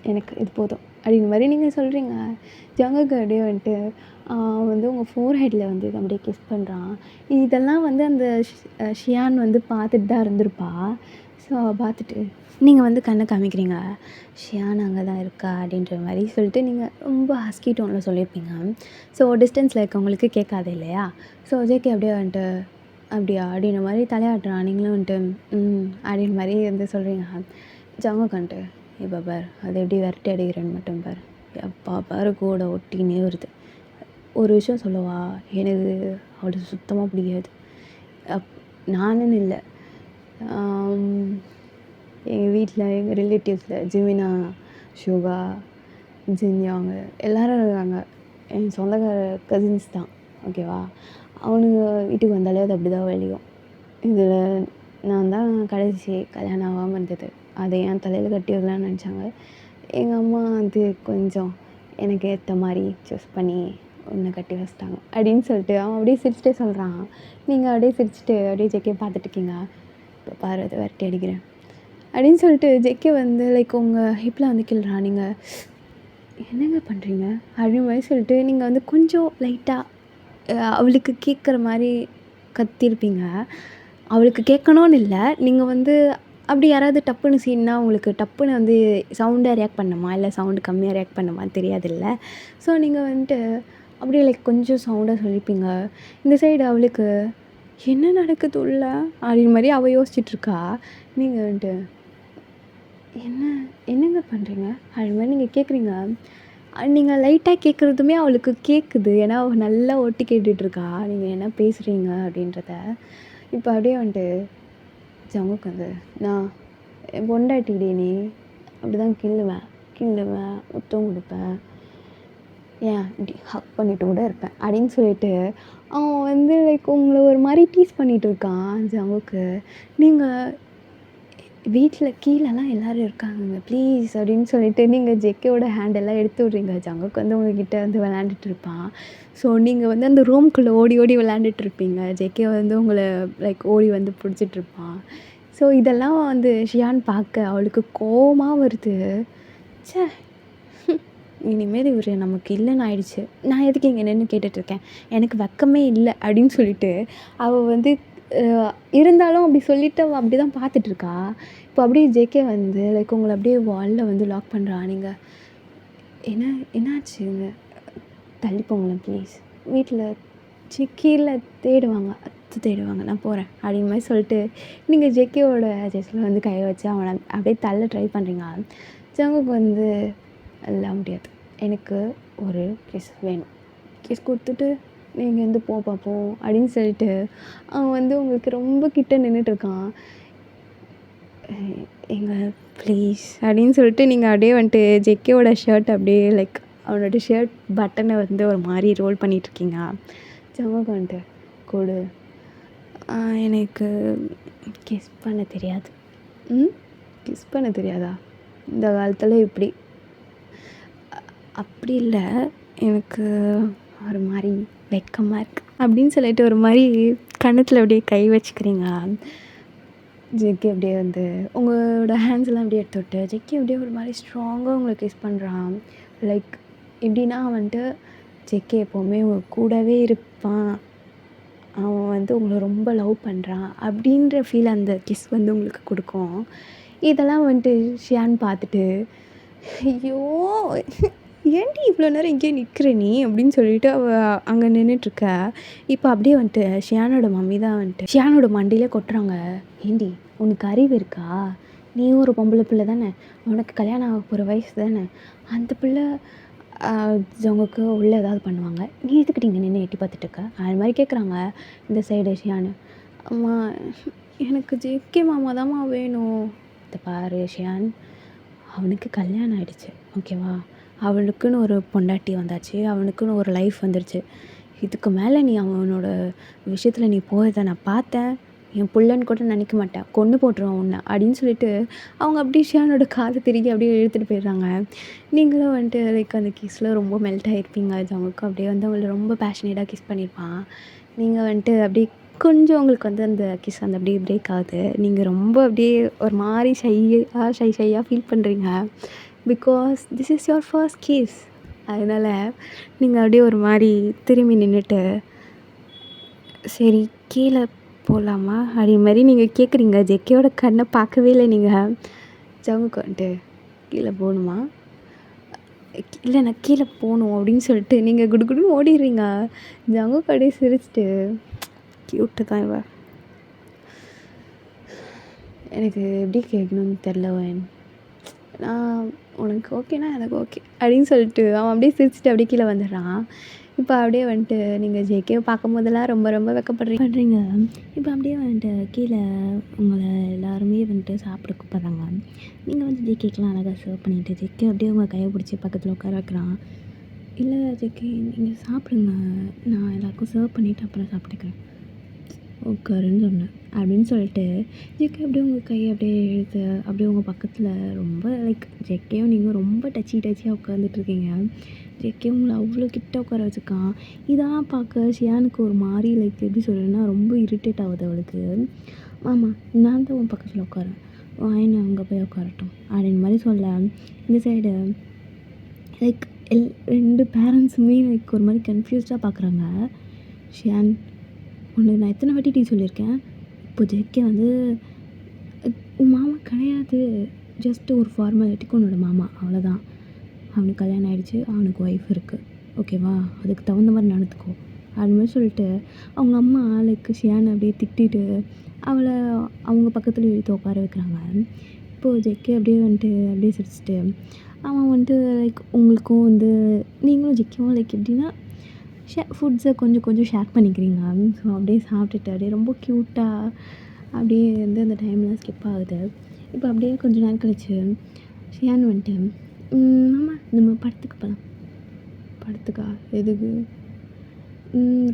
S1: எனக்கு இது போதும் அப்படின்ற மாதிரி நீங்கள் சொல்கிறீங்க. ஜங்குக்கு அப்படியே வந்துட்டு வந்து உங்கள் ஃபோர்ஹெட்டில் வந்து அப்படியே கிஸ் பண்ணுறான். இதெல்லாம் வந்து அந்த ஷியான் வந்து பார்த்துட்டு தான் இருந்திருப்பா. ஸோ பார்த்துட்டு நீங்கள் வந்து கண்ணை காமிக்கிறீங்க, ஷியான் அங்கே தான் இருக்கா அப்படின்ற மாதிரி சொல்லிட்டு நீங்கள் ரொம்ப ஹஸ்கி டோனில் சொல்லியிருப்பீங்க. ஸோ டிஸ்டன்ஸில் இருக்கவங்களுக்கு கேட்காது இல்லையா. ஸோ ஜேகே அப்படியே வந்துட்டு அப்படியா அப்படின்ற மாதிரி தலையாட்டுறான். நீங்களும் வந்துட்டு அப்படின்ற மாதிரி வந்து சொல்கிறீங்க. ஜங்குக்கு வந்துட்டு இப்போ பார் அதை எப்படி விரட்டி அடிக்கிறேன்னு மட்டும் பார், அப்பா பாரு கூட ஒட்டினே வருது. ஒரு விஷயம் சொல்லவா, எனக்கு அவளுக்கு சுத்தமாக பிடிக்காது. நானுன்னு இல்லை, எங்கள் வீட்டில் எங்கள் ரிலேட்டிவ்ஸில் ஜிமினா, ஷுகா, ஜின்யாங்க எல்லோரும் இருக்காங்க. என் சொந்தக்கார கசின்ஸ் தான், ஓகேவா. அவனுங்க வீட்டுக்கு வந்தாலே அது அப்படி தான் வெளியும். இதில் நான் தான் கடைசி கல்யாணம் ஆகாமல் இருந்தது. அதை என் தலையில் கட்டி வைக்கலான்னு நினச்சாங்க. எங்கள் அம்மா வந்து கொஞ்சம் எனக்கு ஏற்ற மாதிரி சூஸ் பண்ணி ஒன்று கட்டி வச்சிட்டாங்க அப்படின்னு சொல்லிட்டு அவன் அப்படியே சிரிச்சிட்டே சொல்கிறான். நீங்கள் அப்படியே சிரிச்சிட்டு அப்படியே ஜேகே பார்த்துட்ருக்கீங்க. இப்போ பாரு அதை விரட்டி அடிக்கிறேன் அப்படின்னு சொல்லிட்டு ஜேகே வந்து லைக் உங்கள் ஹிப்பில் வந்து கிள்றான். நீங்கள் என்னங்க பண்ணுறீங்க அப்படின்னு மாதிரி சொல்லிட்டு நீங்கள் வந்து கொஞ்சம் லைட்டாக அவளுக்கு கேட்குற மாதிரி கத்திருப்பீங்க. அவளுக்கு கேட்கணும்னு இல்லை, நீங்கள் வந்து அப்படி யாராவது டப்புன்னு சீன்னா உங்களுக்கு டப்புன்னு வந்து சவுண்டாக ரியாக்ட் பண்ணணுமா இல்லை சவுண்டு கம்மியாக ரியாக்ட் பண்ணணுமான்னு தெரியாதுல்ல. ஸோ நீங்கள் வந்துட்டு அப்படியே லைக் கொஞ்சம் சவுண்டாக சொல்லிப்பீங்க. இந்த சைடு அவளுக்கு என்ன நடக்குது உள்ள அப்படின்ற மாதிரி அவள் யோசிச்சுட்ருக்கா. நீங்கள் வந்துட்டு என்னங்க பண்ணுறீங்க அப்படின்ற மாதிரி நீங்கள் கேட்குறீங்க. நீங்கள் லைட்டாக கேட்குறதுமே அவளுக்கு கேட்குது. ஏன்னா அவள் நல்லா ஒட்டி கேட்டுட்ருக்கா நீங்கள் என்ன பேசுகிறீங்க அப்படின்றத. இப்போ அப்படியே வந்துட்டு ஜங்குக்கு வந்து நான் என் பொண்டாட்டிடி நீ அப்படி தான் கிள்ளுவேன் முத்தம் கொடுப்பேன், ஏன் இப்படி ஹக் பண்ணிட்டு கூட இருப்பேன் அப்படின்னு சொல்லிட்டு அவன் வந்து லைக் உங்களை ஒரு மாதிரி டீஸ் பண்ணிகிட்டு இருக்கான் ஜங்குக்கு. நீங்கள் வீட்டில் கீழெல்லாம் எல்லோரும் இருக்காங்கங்க ப்ளீஸ் அப்படின்னு சொல்லிட்டு நீங்கள் ஜேகேவோட ஹேண்டெல்லாம் எடுத்து விட்றீங்க. ஜங்குக்கு வந்து உங்ககிட்ட வந்து விளாண்டுட்டு இருப்பான். ஸோ நீங்கள் வந்து அந்த ரூம்குள்ளே ஓடி ஓடி விளாண்டுட்டு இருப்பீங்க. ஜேகே வந்து உங்களை லைக் ஓடி வந்து பிடிச்சிட்ருப்பான். ஸோ இதெல்லாம் வந்து ஷியான் பார்க்க அவளுக்கு கோவமாக வருது. ச்சே, இனிமேல் இவர் நமக்கு இல்லைன்னு ஆயிடுச்சு, நான் எதுக்கு இங்கே நின்று கேட்டுட்ருக்கேன், எனக்கு வெக்கமே இல்லை அப்படின்னு சொல்லிட்டு அவள் வந்து இருந்தாலும் அப்படி சொல்லிவிட்டு அவள் அப்படி தான் பார்த்துட்ருக்கா. இப்போ அப்படியே ஜேகே வந்து லைக் உங்களை அப்படியே வாலில் வந்து லாக் பண்ணுறா. நீங்கள் என்னாச்சுங்க, தள்ளி போங்களேன் ப்ளீஸ், வீட்டில் கீழே தேடுவாங்க, தேடுவாங்க, நான் போகிறேன் அப்படின்ற மாதிரி சொல்லிட்டு நீங்கள் ஜேகேவோட ஜெஸ்டில் வந்து கையை வச்சு அவனை அப்படியே தள்ள ட்ரை பண்ணுறீங்க. ஜங்குக்கு வந்து எல்லாம் முடியாது, எனக்கு ஒரு கிஸ் வேணும், கிஸ் கொடுத்துட்டு நீங்கள் வந்து போ பார்ப்போம் அப்படின்னு சொல்லிட்டு அவன் வந்து உங்களுக்கு ரொம்ப கிட்ட நின்றுட்டுருக்கான். எங்க ப்ளீஸ் அப்படின்னு சொல்லிட்டு நீங்கள் அப்படியே வந்துட்டு ஜேகேவோட ஷர்ட் அப்படியே லைக் அவனோட ஷர்ட் பட்டனை வந்து ஒரு மாதிரி ரோல் பண்ணிகிட்ருக்கீங்க. ஜங்குக்கு வந்துட்டு கொடு, எனக்கு கிஸ் பண்ண தெரியாது. கிஸ் பண்ண தெரியாதா, இந்த காலத்தில் இப்படி அப்படி இல்லை, எனக்கு ஒரு மாதிரி வெக்கமாக இருக்குது அப்படின்னு சொல்லிட்டு ஒரு மாதிரி கன்னத்தில் அப்படியே கை வச்சுக்கிறீங்க. ஜேகே அப்படியே வந்து உங்களோட ஹேண்ட்ஸ்லாம் அப்படியே எடுத்து விட்டு ஜேகே அப்படியே ஒரு மாதிரி ஸ்ட்ராங்காக உங்களை கிஸ் பண்ணுறான். லைக் எப்படின்னா வந்துட்டு ஜேகே எப்போவுமே உங்கள் கூடவே இருப்பான் அவன் வந்து உங்கள ரொம்ப லவ் பண்ணுறான் அப்படின்ற ஃபீல் அந்த கிஸ் வந்து உங்களுக்கு கொடுக்கும். இதெல்லாம் வந்துட்டு ஷியான் பார்த்துட்டு, ஐயோ! ஏன்டி இவ்வளோ நேரம் இங்கேயே நிற்கிற நீ அப்படின்னு சொல்லிட்டு அங்கே நின்றுட்டுருக்கா. இப்போ அப்படியே வந்துட்டு ஷியானோட மம்மி தான் வந்துட்டு ஷியானோட மண்டியிலே கொட்டுறாங்க. ஏண்டி உனக்கு அறிவு இருக்கா? நீயும் ஒரு பொம்பளை பிள்ளை தானே, உனக்கு கல்யாணம் ஆக போகிற வயசு தானே, அந்த பிள்ளை அவங்களுக்கு உள்ள ஏதாவது பண்ணுவாங்க, நீ எதுக்கிட்ட இங்கே நின்று எட்டி பார்த்துட்டு இருக்க அது மாதிரி கேட்குறாங்க இந்த சைடு ஷியானு. அம்மா எனக்கு ஜேகே மாமா தாம்மா வேணும். இதை பாரு ஷியான், அவனுக்கு கல்யாணம் ஆகிடுச்சு ஓகேவா, அவனுக்குன்னு ஒரு பொண்டாட்டி வந்தாச்சு, அவனுக்குன்னு ஒரு லைஃப் வந்துருச்சு. இதுக்கு மேலே நீ அவனோட விஷயத்தில் நீ போகிறத நான் பார்த்தேன், என் புள்ளன்னு கூட நினைக்க மாட்டேன், கொன்று போட்டுருவான் உன்னை அப்படின்னு சொல்லிட்டு அவங்க அப்படியே ஷியானோட காதை திரும்பி அப்படியே இழுத்துட்டு போயிடுறாங்க. நீங்களும் வந்துட்டு லைக் அந்த கிஸ்ஸில் ரொம்ப மெல்ட் ஆகிருப்பீங்க. அவங்களுக்கு அப்படியே வந்து அவங்கள ரொம்ப பேஷனேட்டாக கிஸ் பண்ணியிருப்பான். நீங்கள் வந்துட்டு அப்படியே கொஞ்சம் உங்களுக்கு வந்து அந்த கிஸ் அந்த அப்படியே பிரேக் ஆகுது. நீங்கள் ரொம்ப அப்படியே ஒரு மாதிரி ஷையாக ஃபீல் பண்ணுறீங்க. Because this is your first kiss. அதனால் நீங்கள் அப்படியே ஒரு மாதிரி திரும்பி நின்றுட்டு, சரி கீழே போகலாமா அப்படின் மாதிரி நீங்கள் கேட்குறீங்க. ஜெக்கேயோட கண்ணை பார்க்கவே இல்லை நீங்கள். ஜங்குக்கு வந்துட்டு கீழே போகணுமா, இல்லை நான் கீழே போகணும் அப்படின்னு சொல்லிட்டு நீங்கள் குடுகுடுன்னு ஓடிடுறீங்க. ஜங்குக்கு அப்படியே சிரிச்சிட்டு, க்யூட்டு தான் இவ, எனக்கு எப்படி கேட்கணும்னு தெரில வேன், நான் உனக்கு ஓகேனா எனக்கு ஓகே அப்படின்னு சொல்லிட்டு அவன் அப்படியே சிரிச்சிட்டு அப்படியே கீழே வந்துடுறான். இப்போ அப்படியே வந்துட்டு நீங்கள் ஜேகேவை பார்க்கும் போதெல்லாம் ரொம்ப ரொம்ப வெக்கப்படுறீங்க. இப்போ அப்படியே வந்துட்டு கீழே உங்களை எல்லாருமே வந்துட்டு சாப்பிட கூப்பிட்றாங்க. நீங்கள் வந்து ஜேகேக்கெலாம் அழகாக சர்வ் பண்ணிவிட்டு ஜேகே அப்படியே உங்கள் கையை பிடிச்சி பக்கத்தில் உட்கார வைக்கிறான். இல்லை ஜேகே நீங்கள் சாப்பிடுங்க, நான் எல்லாருக்கும் சர்வ் பண்ணிவிட்டு அப்புறம் சாப்பிட்டுக்கிறேன், உட்காருன்னு சொன்னேன் அப்படின்னு சொல்லிட்டு ஜேகே அப்படியே உங்கள் கையை அப்படியே இழுத்து அப்படியே உங்கள் பக்கத்தில் ரொம்ப லைக் ஜேகேயும் நீங்கள் ரொம்ப டச்சியாக உட்காந்துட்ருக்கீங்க. ஜேகே உங்களை அவ்வளோ கிட்ட உட்கார வச்சுருக்கான். இதெல்லாம் பார்க்க ஷியானுக்கு ஒரு மாதிரி லைக் எப்படி சொல்கிறேன்னா ரொம்ப இரிட்டேட் ஆகுது அவளுக்கு. ஆமாம் நான் தான் உன் பக்கத்தில் உட்காரேன், வாயின்னு அங்கே போய் உட்காரட்டும் அப்படின்னு மாதிரி சொல்ல, இந்த சைடு லைக் ரெண்டு பேரண்ட்ஸுமே லைக் ஒரு மாதிரி கன்ஃபியூஸ்டாக பார்க்குறாங்க. ஷியான் உனக்கு நான் எத்தனை வாட்டி டீ சொல்லியிருக்கேன், இப்போ ஜேகே வந்து உன் மாமா கிடையாது, ஜஸ்ட்டு ஒரு ஃபார்மாலிட்டிக்கு உன்னோட மாமா அவ்வளோதான், அவனுக்கு கல்யாணம் ஆகிடுச்சு, அவனுக்கு ஒய்ஃப் இருக்குது ஓகேவா, அதுக்கு தகுந்த மாதிரி நடந்துக்கோ அது மாதிரி சொல்லிட்டு அவங்க அம்மா லைக் ஷியானை அப்படியே திட்டிட்டு அவளை அவங்க பக்கத்தில் இழுத்து உட்கார வைக்கிறாங்க. இப்போது ஜேகே அப்படியே வந்துட்டு அப்படியே சிரிச்சிட்டு அவன் வந்துட்டு லைக் உங்களுக்கும் வந்து நீங்களும் ஜேகேவும் லைக் எப்படின்னா ஃபுட்ஸை கொஞ்சம் கொஞ்சம் ஷேர் பண்ணிக்கிறீங்க. ஸோ அப்படியே சாப்பிட்டுட்டு அப்படியே ரொம்ப க்யூட்டாக அப்படியே வந்து அந்த டைம்லாம் ஸ்கிப் ஆகுது. இப்போ அப்படியே கொஞ்ச நேரம் கழிச்சு ஷியான் வந்துட்டு மாமா நம்ம படத்துக்கு போகலாம். படத்துக்கா எதுக்கு?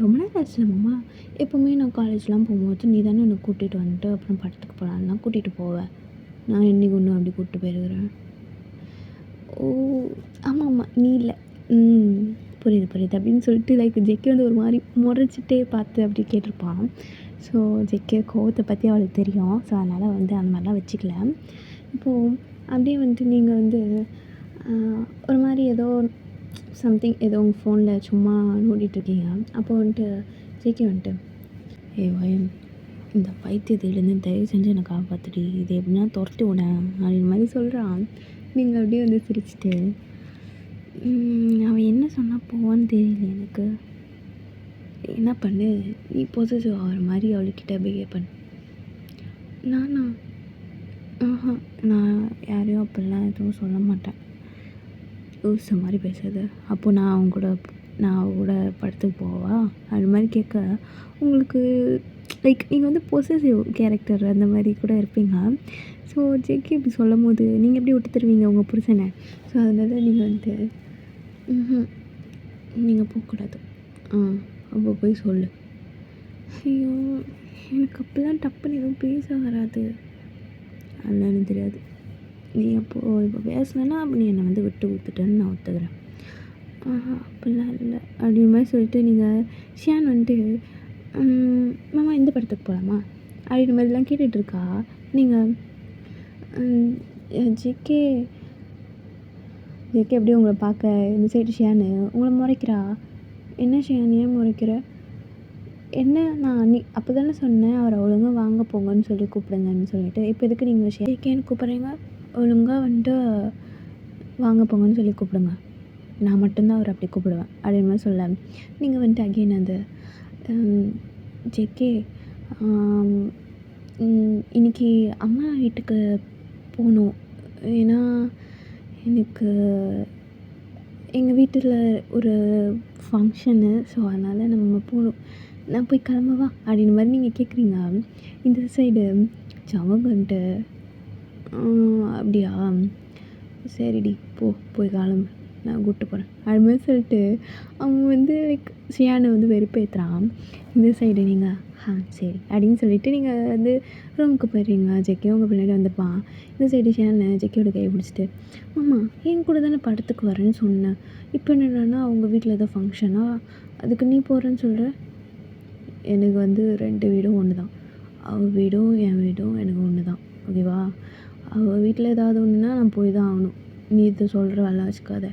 S1: ரொம்ப நேரம் ஆச்சுல மாமா, எப்போவுமே நான் காலேஜ்லாம் போகும்போது நீ தானே என்னை கூட்டிகிட்டு வந்துட்டு அப்புறம் படத்துக்கு போகலான்லாம் கூட்டிகிட்டு போவேன், நான் இன்றைக்கி ஒன்று அப்படி கூப்பிட்டு போயிருக்கிறேன். ஓ ஆமாம் ஆமாம் நீ இல்லை, புரியுது அப்படின்னு சொல்லிட்டு லைக் ஜேகே வந்து ஒரு மாதிரி முறைச்சிட்டே பார்த்து அப்படி கேட்டிருப்பான். ஸோ ஜேகே கோவத்தை பற்றி அவளுக்கு தெரியும். ஸோ அதனால் வந்து அந்த மாதிரிலாம் வச்சுக்கல. இப்போது அப்படியே வந்துட்டு நீங்கள் வந்து ஒரு மாதிரி ஏதோ சம்திங் ஏதோ உங்கள் ஃபோனில் சும்மா நோண்டிகிட்ருக்கீங்க. அப்போ வந்துட்டு ஜேகே வந்துட்டு வயன் இந்த பைத்தியத்திலேருந்து தயவு செஞ்சு என்னை காப்பாற்றுடி, இது எப்படின்னா துரத்தி விட அப்படின்ற மாதிரி சொல்கிறான். நீங்கள் அப்படியே வந்து சிரிச்சிட்டு அவன் என்ன சொன்னால் போவான்னு தெரியல எனக்கு, என்ன பண்ணு நீ பொசசிவ் ஆகிற மாதிரி அவளுக்கிட்ட பிஹேவ் பண்ணு. நானா நான் யாரையும் அப்படிலாம் எதுவும் சொல்ல மாட்டேன், லூசு மாதிரி பேசுறது. அப்போது நான் அவ கூட படத்துக்கு போவா அது மாதிரி கேட்க உங்களுக்கு லைக் நீங்கள் வந்து பொசசிவ் கேரக்டர் அந்த மாதிரி கூட இருப்பீங்க. ஸோ ஜேகே இப்படி சொல்லும் போது நீங்கள் எப்படி விட்டு தருவீங்க உங்கள் புருஷனை? ஸோ அதனால் நீங்கள் வந்துட்டு நீங்கள் போகக்கூடாது, அப்போ போய் சொல்லு. ஐயோ எனக்கு அப்போலாம் டப்புன்னு எதுவும் பேச வராது, அதெல்லாம் எனக்கு தெரியாது, நீ அப்போது இப்போ பேசலைன்னா அப்போ நீ என்னை வந்து விட்டு கொடுத்துட்டேன்னு நான் ஒத்துக்கிறேன். அப்படிலாம் இல்லை அப்படின்ற மாதிரி சொல்லிட்டு நீங்கள் ஷியான் வந்துட்டு மாமா இந்த படத்துக்கு போகலாமா அப்படின்ற மாதிரிலாம் கேட்டுட்ருக்கா. நீங்கள் ஜேகே எப்படி உங்களை பார்க்க இந்த சைடு ஷியானு உங்களை முறைக்கிறா. என்ன ஷியான் ஏன் முறைக்கிற? என்ன நான் அப்போ தானே சொன்னேன் அவரை ஒழுங்கா வாங்க போங்கன்னு சொல்லி கூப்பிடுங்கன்னு சொல்லிட்டு. இப்போ எதுக்கு நீங்கள் ஷேக்கேன்னு கூப்பிட்றீங்க? ஒழுங்கா வந்துட்டு வாங்க போங்கன்னு சொல்லி கூப்பிடுங்க. நான் மட்டும்தான் அவரை அப்படி கூப்பிடுவேன் அப்படின்னு மாதிரி சொல்ல, நீங்கள் வந்துட்டு அகெயின் அந்த ஜேகே இன்னைக்கு அம்மா வீட்டுக்கு போகணும். ஏன்னா எனக்கு எங்கள் வீட்டில் ஒரு ஃபங்க்ஷனு. ஸோ அதனால் நம்ம போகணும். நான் போய் கிளம்பவா அப்படின்னு மாதிரி நீங்கள் கேட்குறீங்க. இந்த சைடு அவங்க அப்படியா சரிடி போய் கிளம்பு, நான் கூப்பிட்டு போகிறேன் அது மாதிரி சொல்லிட்டு அவங்க வந்து லைக் ஷியானை வந்து வெறுப்பேற்றுறான். இந்த சைடு நீங்கள் சரி அப்படின்னு சொல்லிவிட்டு நீங்கள் வந்து ரூமுக்கு போயிடுறீங்க. ஜெக்கே உங்கள் பின்னாடி வந்துப்பான். இந்த சைடு ஷியானை ஜெக்கியோட கையை பிடிச்சிட்டு, ஆமாம் என் கூட தானே படத்துக்கு வரேன்னு சொன்னேன், இப்போ என்னடான்னா அவங்க வீட்டில் ஏதோ ஃபங்க்ஷனா, அதுக்கு நீ போகிறேன்னு சொல்கிற. எனக்கு வந்து 2 வீடும் ஒன்று தான். அவள் வீடும் என் வீடும் எனக்கு ஒன்று தான், ஓகேவா? அவள் வீட்டில் ஏதாவது ஒன்றுனா நான் போய் தான் ஆகணும். நீ இதை சொல்கிற வேலை வச்சுக்காத.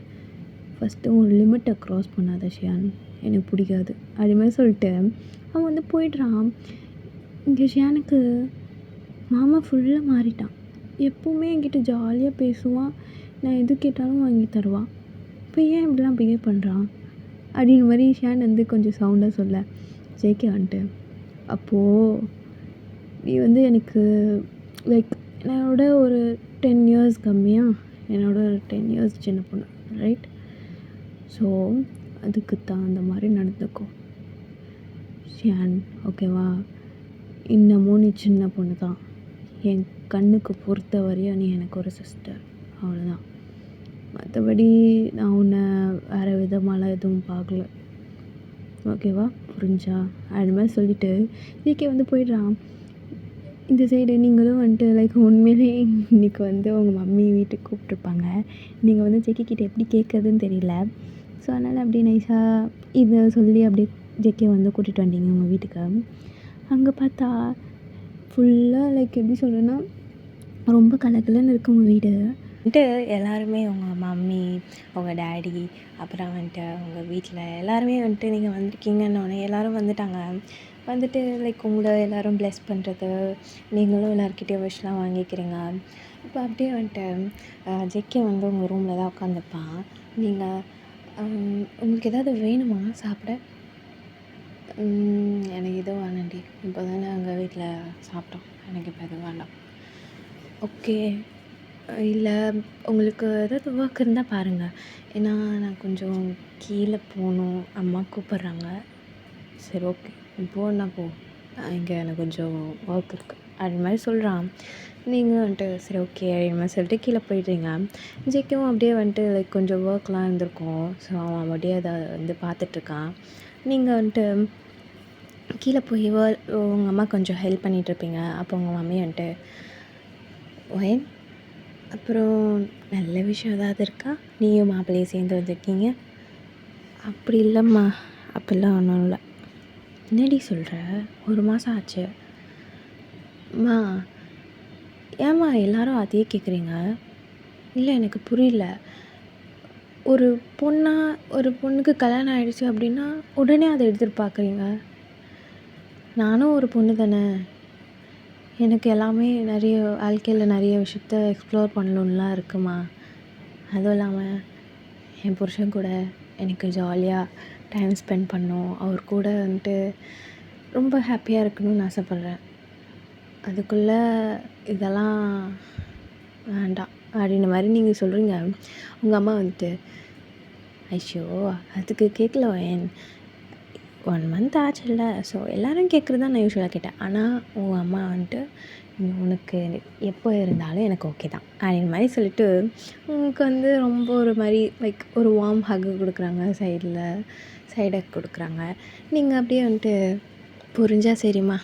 S1: ஃபஸ்ட்டு ஒரு லிமிட்டை க்ராஸ் பண்ணாத ஷியான், எனக்கு பிடிக்காது அது மாதிரி சொல்லிட்டு அவன் வந்து போய்ட்றான். இங்கே ஷியானுக்கு மாமா ஃபுல்லாக மாறிட்டான். எப்போவுமே என்கிட்ட ஜாலியாக பேசுவான், நான் எது கேட்டாலும் வாங்கி தருவான். இப்போ ஏன் இப்படிலாம் பிஹேவ் பண்ணுறான் அப்படின்னு மாதிரி ஷியான் வந்து கொஞ்சம் சவுண்டாக சொல்ல, ஜேகே வந்துட்டு அப்போது நீ வந்து எனக்கு லைக் என்னோட ஒரு 10 இயர்ஸ் கம்மியாக, என்னோட ஒரு 10 இயர்ஸ் சின்ன பொண்ணு, ரைட்? ஸோ அதுக்கு தகுந்த மாதிரி நடந்துக்கோ ஷியான், ஓகேவா? இன்னமும் நீ சின்ன பொண்ணு தான். என் கண்ணுக்கு பொறுத்த வரையும் நீ எனக்கு ஒரு சிஸ்டர், அவ்வளோதான். மற்றபடி நான் உன்னை வேறு விதமாலாம் எதுவும் பார்க்கல, ஓகேவா? புரிஞ்சா? அது மாதிரி சொல்லிவிட்டு ஜேகே வந்து போயிடுறான். இந்த சைடு நீங்களும் வந்துட்டு லைக் உண்மையிலே இன்றைக்கி வந்து உங்கள் மம்மி வீட்டுக்கு கூப்பிட்ருப்பாங்க. நீங்கள் வந்து ஜேகே கிட்டே எப்படி கேட்குறதுன்னு தெரியல. ஸோ அதனால் அப்படியே நைஸாக இதை சொல்லி அப்படியே ஜேகே வந்து கூட்டிகிட்டு வந்தீங்க உங்கள் வீட்டுக்கு. அங்கே பார்த்தா ஃபுல்லாக லைக் எப்படி சொல்கிறேன்னா ரொம்ப கலகலன்னு இருக்குது உங்கள் வீடு. வந்துட்டு எல்லாருமே உங்கள் மம்மி, உங்கள் டேடி, அப்புறம் வந்துட்டு உங்கள் வீட்டில் எல்லாருமே வந்துட்டு நீங்கள் வந்திருக்கீங்கன்னொடனே எல்லோரும் வந்துட்டாங்க. வந்துட்டு லைக் உங்களை எல்லோரும் ப்ளெஸ் பண்ணுறது, நீங்களும் எல்லாருக்கிட்டேயும் விஷலாம் வாங்கிக்கிறீங்க. இப்போ அப்படியே வந்துட்டு ஜேகே வந்து உங்கள் ரூமில் தான் உட்காந்துருப்பான். நீங்கள் உங்களுக்கு ஏதாவது வேணுமா சாப்பிட? எனக்கு எதுவும் வேணாண்டி, இப்போ தானே எங்கள் வீட்டில் சாப்பிட்டோம், எனக்கு இப்போ எதுவும் வேண்டாம். ஓகே, இல்லை உங்களுக்கு ஏதாவது ஒர்க் இருந்தால் பாருங்கள், ஏன்னா நான் கொஞ்சம் கீழே போகணும், அம்மா கூப்பிட்றாங்க. சரி ஓகே போன்னா போ, இங்கே எனக்கு கொஞ்சம் ஒர்க் இருக்குது அது மாதிரி சொல்கிறான். நீங்கள் வந்துட்டு சரி ஓகே அது மாதிரி சொல்லிட்டு கீழே போயிடுறீங்க. ஜேகேவும் அப்படியே வந்துட்டு லைக் கொஞ்சம் ஒர்க்லாம் இருந்திருக்கும். ஸோ அவன் அப்படியே அதை வந்து பார்த்துட்ருக்கான். நீங்கள் வந்துட்டு கீழே போய் உங்கள் அம்மா கொஞ்சம் ஹெல்ப் பண்ணிகிட்ருப்பீங்க. அப்போ உங்கள் மம்மி வந்துட்டு ஒயன் அப்புறம் நல்ல விஷயம் ஏதாவது இருக்கா, நீயும் மாப்பிள்ளையும் சேர்ந்து வந்திருக்கீங்க? அப்படி இல்லைம்மா, அப்படிலாம் ஒன்றும் இல்லை. என்னடி சொல்கிற, 1 மாதம் ஆச்சு. அம்மா ஏம்மா எல்லோரும் அதையே கேட்குறீங்க? இல்லை எனக்கு புரியல. ஒரு பொண்ணுக்கு கல்யாணம் ஆகிடுச்சு அப்படின்னா உடனே அதை எதிர்பார்க்குறீங்க. நானும் ஒரு பொண்ணு தானே, எனக்கு எல்லாமே நிறைய வாழ்க்கையில் நிறைய விஷயத்த எக்ஸ்ப்ளோர் பண்ணணுன்னுலாம் இருக்குமா. அதுவும் இல்லாமல் என் புருஷன் கூட எனக்கு ஜாலியாக டைம் ஸ்பெண்ட் பண்ணணும், அவர் கூட வந்துட்டு ரொம்ப ஹாப்பியாக இருக்கணும்னு ஆசைப்பட்றேன். அதுக்குள்ளே இதெல்லாம் வேண்டாம் அப்படின்ற மாதிரி நீங்கள் சொல்கிறீங்க. உங்கள் அம்மா வந்துட்டு ஐயோ அதுக்கு கேட்கல என் 1 மந்த் ஆச்சுல்ல, ஸோ எல்லோரும் கேட்குறது தான் நான் யூஸ்வலாக கேட்டேன். ஆனால் உங்கள் அம்மா வந்துட்டு உனக்கு எப்போ இருந்தாலும் எனக்கு ஓகே தான் அப்படின்ற மாதிரி சொல்லிட்டு உங்களுக்கு வந்து ரொம்ப ஒரு மாதிரி லைக் ஒரு வார்ம் ஹக்கு கொடுக்குறாங்க, சைடை கொடுக்குறாங்க. நீங்கள் அப்படியே வந்துட்டு புரிஞ்சால் சரிம்மா,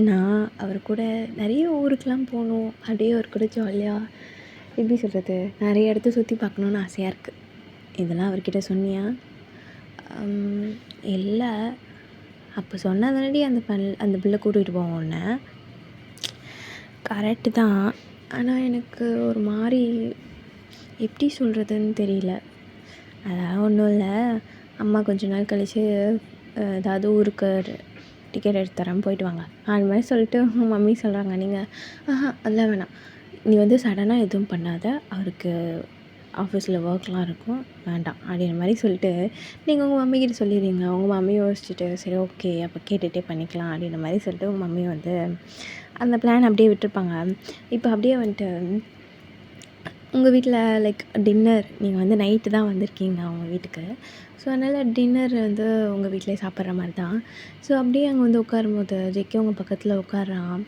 S1: நான் அவர் கூட நிறைய ஊருக்கெலாம் போகணும், அப்படியே அவர் கூட ஜாலியாக எப்படி சொல்கிறது நிறைய இடத்த சுற்றி பார்க்கணுன்னு ஆசையாக இருக்குது. இதெல்லாம் அவர்கிட்ட சொன்னியா? இல்லை, அப்போ சொன்னால் தானடி அந்த பிள்ளை கூட்டிகிட்டு போவோம் உன்னை. கரெக்டு தான், ஆனால் எனக்கு ஒரு மாதிரி எப்படி சொல்கிறதுன்னு தெரியல. அதெல்லாம் ஒன்றும் இல்லை, அம்மா கொஞ்ச நாள் கழித்து ஏதாவது ஊருக்கு டிக்கெட் எடுத்து தரேன், போயிட்டு வாங்க. அது மாதிரி சொல்லிட்டு உங்கள் மம்மி சொல்கிறாங்க. நீங்கள் அதெல்லாம் வேணாம், நீ வந்து சடனாக எதுவும் பண்ணாத, அவருக்கு ஆஃபீஸில் ஒர்க்லாம் இருக்கும், வேண்டாம் அப்படின்ற மாதிரி சொல்லிட்டு நீங்கள் உங்கள் மம்மிக்கிட்ட சொல்லிடுறீங்க. உங்கள் மம்மி யோசிச்சுட்டு சரி ஓகே அப்போ கேட்டுகிட்டே பண்ணிக்கலாம் அப்படின்ற மாதிரி சொல்லிட்டு உங்கள் மம்மி வந்து அந்த பிளான் அப்படியே விட்டுருப்பாங்க. இப்போ அப்படியே வந்துட்டு உங்கள் வீட்டில் லைக் டின்னர், நீங்கள் வந்து நைட்டு தான் வந்திருக்கீங்க அவங்க வீட்டுக்கு. ஸோ அதனால் டின்னர் வந்து உங்கள் வீட்டிலே சாப்பிட்ற மாதிரி தான். ஸோ அப்படியே அங்கே வந்து உட்காரும்போது ஜெக்கி உங்கள் பக்கத்தில் உட்கார்றான்.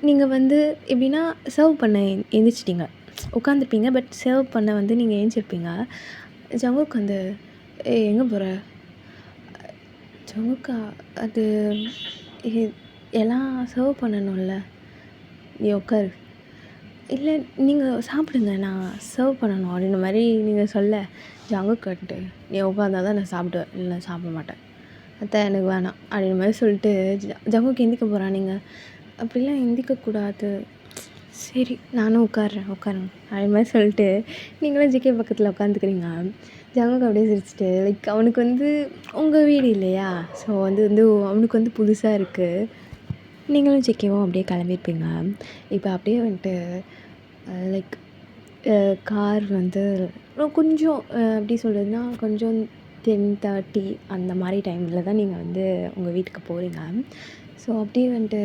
S1: நீங்கள் வந்து எப்படின்னா சர்வ் பண்ண எந்திரிச்சிட்டிங்க, உட்காந்துருப்பீங்க, பட் சர்வ் பண்ண வந்து நீங்கள் ஏஞ்சிருப்பீங்க. ஜங்குக் வந்து எங்கே போகிற ஜங்குக்கா, அது எல்லாம் சர்வ் பண்ணணும்ல, நீ உட்காரு, இல்லை நீங்கள் சாப்பிடுங்க, நான் சர்வ் பண்ணணும் அப்படின்ற மாதிரி நீங்கள் சொல்ல ஜங்குக்கிட்ட நீ உட்காந்தா தான் நான் சாப்பிடுவேன், இல்லை சாப்பிட மாட்டேன், அத்தை எனக்கு வேணாம் அப்படின்ற மாதிரி சொல்லிட்டு ஜங்குக்கு எந்திக்க போகிறான். நீங்கள் அப்படிலாம் எந்திக்கக்கூடாது, சரி நானும் உட்காருங்க அப்படின்ற மாதிரி சொல்லிட்டு நீங்களும் ஜிகே பக்கத்தில் உட்காந்துக்கிறீங்க. ஜங்குக்கு அப்படியே சிரிச்சிட்டு லைக் அவனுக்கு வந்து உங்கள் வீடு இல்லையா, ஸோ வந்து அவனுக்கு வந்து புதுசாக இருக்குது. நீங்களும் ஜிகேவும் அப்படியே கிளம்பியிருப்பீங்க. இப்போ அப்படியே வந்துட்டு லைக் கார் வந்து கொஞ்சம் எப்படி சொல்கிறதுனா கொஞ்சம் 10:30 அந்த மாதிரி டைமில் தான் நீங்கள் வந்து உங்கள் வீட்டுக்கு போகிறீங்க. ஸோ அப்படியே வந்துட்டு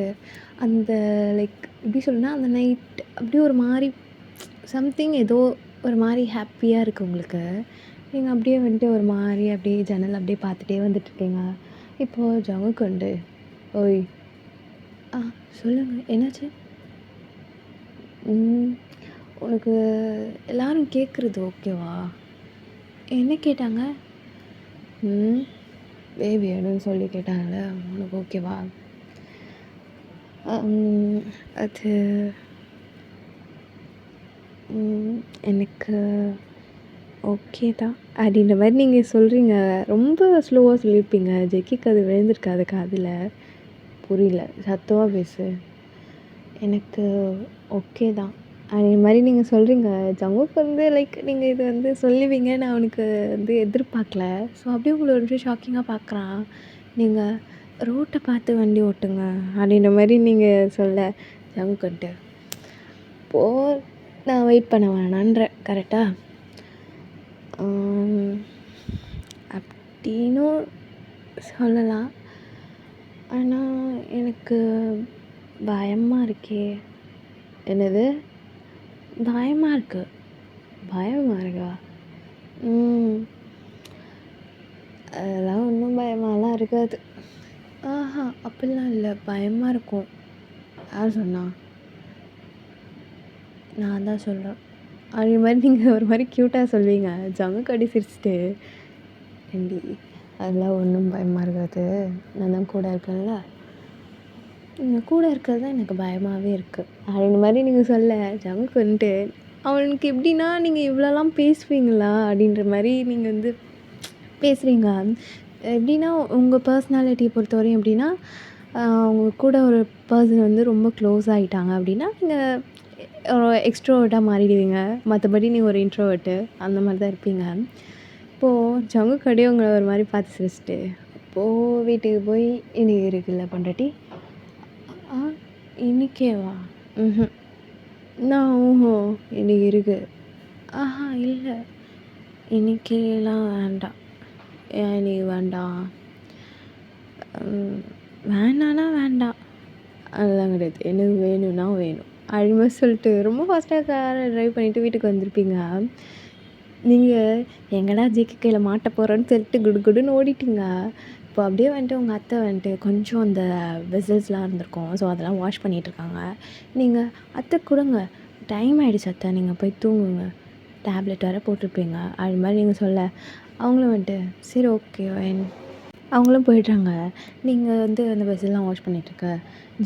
S1: அந்த லைக் எப்படி சொல்லுன்னா அந்த நைட் அப்படியே ஒரு மாதிரி சம்திங் ஏதோ ஒரு மாதிரி ஹாப்பியாக இருக்குது உங்களுக்கு. நீங்கள் அப்படியே வந்துட்டு ஒரு மாதிரி அப்படியே ஜன்னல் அப்படியே பார்த்துட்டே வந்துட்டுருக்கீங்க. இப்போது ஜங்குக்கு வந்து ஓய் சொல்லுங்கள் என்னாச்சு, உனக்கு எல்லோரும் கேட்குறது ஓகேவா, என்ன கேட்டாங்க, பேபி வேணும்னு சொல்லி கேட்டாங்கள்ல, உனக்கு ஓகேவா, அது எனக்கு ஓகே தான் அப்படின்ற மாதிரி நீங்கள் சொல்கிறீங்க. ரொம்ப ஸ்லோவாக சொல்லியிருப்பீங்க, ஜெக்கிக்கு அது விழுந்திருக்காது காதில். புரியல, சத்தமாக பேசு, எனக்கு ஓகே தான் அப்படின்ற மாதிரி நீங்கள் சொல்கிறீங்க. ஜங்குக்கு வந்து லைக் நீங்கள் இது வந்து சொல்லுவீங்க நான் அவனுக்கு வந்து எதிர்பார்க்கல. ஸோ அப்படியே உங்களை ஒரு நிமிஷம் ஷாக்கிங்காக பார்க்குறான். நீங்கள் ரோட்டை பார்த்து வண்டி ஓட்டுங்க அப்படின்ற மாதிரி நீங்கள் சொல்ல ஜங்குக்கு வந்துட்டு நான் வெயிட் பண்ண வேணான்ற கரெக்டாக அப்படின்னும் சொல்லலாம். ஆனால் எனக்கு பயமாக இருக்கே. என்னது பயமாக இருக்கா, அதெல்லாம் ஒன்றும் பயமாலாம் இருக்காது. அப்படிலாம் இல்லை, பயமாக இருக்கும். யார் சொன்னா, நான் தான் சொல்கிறேன் அதே மாதிரி நீங்கள் ஒரு மாதிரி க்யூட்டாக சொல்வீங்க. ஜங்குக்கு அடி சிரிச்சிட்டு ஏண்டி அதெல்லாம் ஒன்றும் பயமாக இருக்காது, நான் தான் கூட இருக்கேன்ல, நீங்கள் கூட இருக்கிறது தான் எனக்கு பயமாகவே இருக்குது அப்படின்ற மாதிரி நீங்கள் சொல்ல ஜங்குக்கு வந்துட்டு அவனுக்கு எப்படின்னா நீங்கள் இவ்வளோலாம் பேசுவீங்களா அப்படின்ற மாதிரி நீங்கள் வந்து பேசுகிறீங்க. எப்படின்னா உங்கள் பர்சனாலிட்டியை பொறுத்தவரையும் எப்படின்னா அவங்க கூட ஒரு பர்சன் வந்து ரொம்ப க்ளோஸ் ஆகிட்டாங்க அப்படின்னா நீங்கள் எக்ஸ்ட்ரோவர்ட்டாக மாறிடுவீங்க, மற்றபடி நீங்கள் ஒரு இன்ட்ரோவர்ட்டு அந்த மாதிரி தான் இருப்பீங்க. இப்போது ஜங்குக்கு அப்படியே உங்களை ஒரு மாதிரி பார்த்து சிரிச்சிட்டு இப்போது வீட்டுக்கு போய் இன்னைக்கு இருக்குல்ல பொண்டாட்டி, இன்னைக்கேவா, நான் இன்னைக்கு இருக்கு, இல்லை இன்னைக்கெல்லாம் வேண்டாம், ஏன் இன்னைக்கு வேண்டாம், வேணான்னா வேண்டாம், அதெல்லாம் கிடையாது, எனக்கு வேணும்னா வேணும் அப்படிமா சொல்லிட்டு ரொம்ப ஃபாஸ்ட்டாக காரை ட்ரைவ் பண்ணிவிட்டு வீட்டுக்கு வந்திருப்பீங்க. நீங்கள் எங்கடா ஜேக்கி கையில் மாட்ட போகிறோன்னு சொல்லிட்டு குடுன்னு ஓடிட்டீங்க. இப்போ அப்படியே வந்துட்டு உங்கள் அத்தை வந்துட்டு கொஞ்சம் அந்த வெசல்ஸ்லாம் இருந்திருக்கும், ஸோ அதெல்லாம் வாஷ் பண்ணிகிட்ருக்காங்க. நீங்கள் அத்தை கொடுங்க, டைம் ஆகிடுச்சு அத்தை, நீங்கள் போய் தூங்குங்க, டேப்லெட் வேறு போட்டிருப்பீங்க அது மாதிரி நீங்கள் சொல்ல அவங்களும் வந்துட்டு சரி ஓகே அவங்களும் போயிடுறாங்க. நீங்கள் வந்து அந்த வெசல்லாம் வாஷ் பண்ணிகிட்ருக்க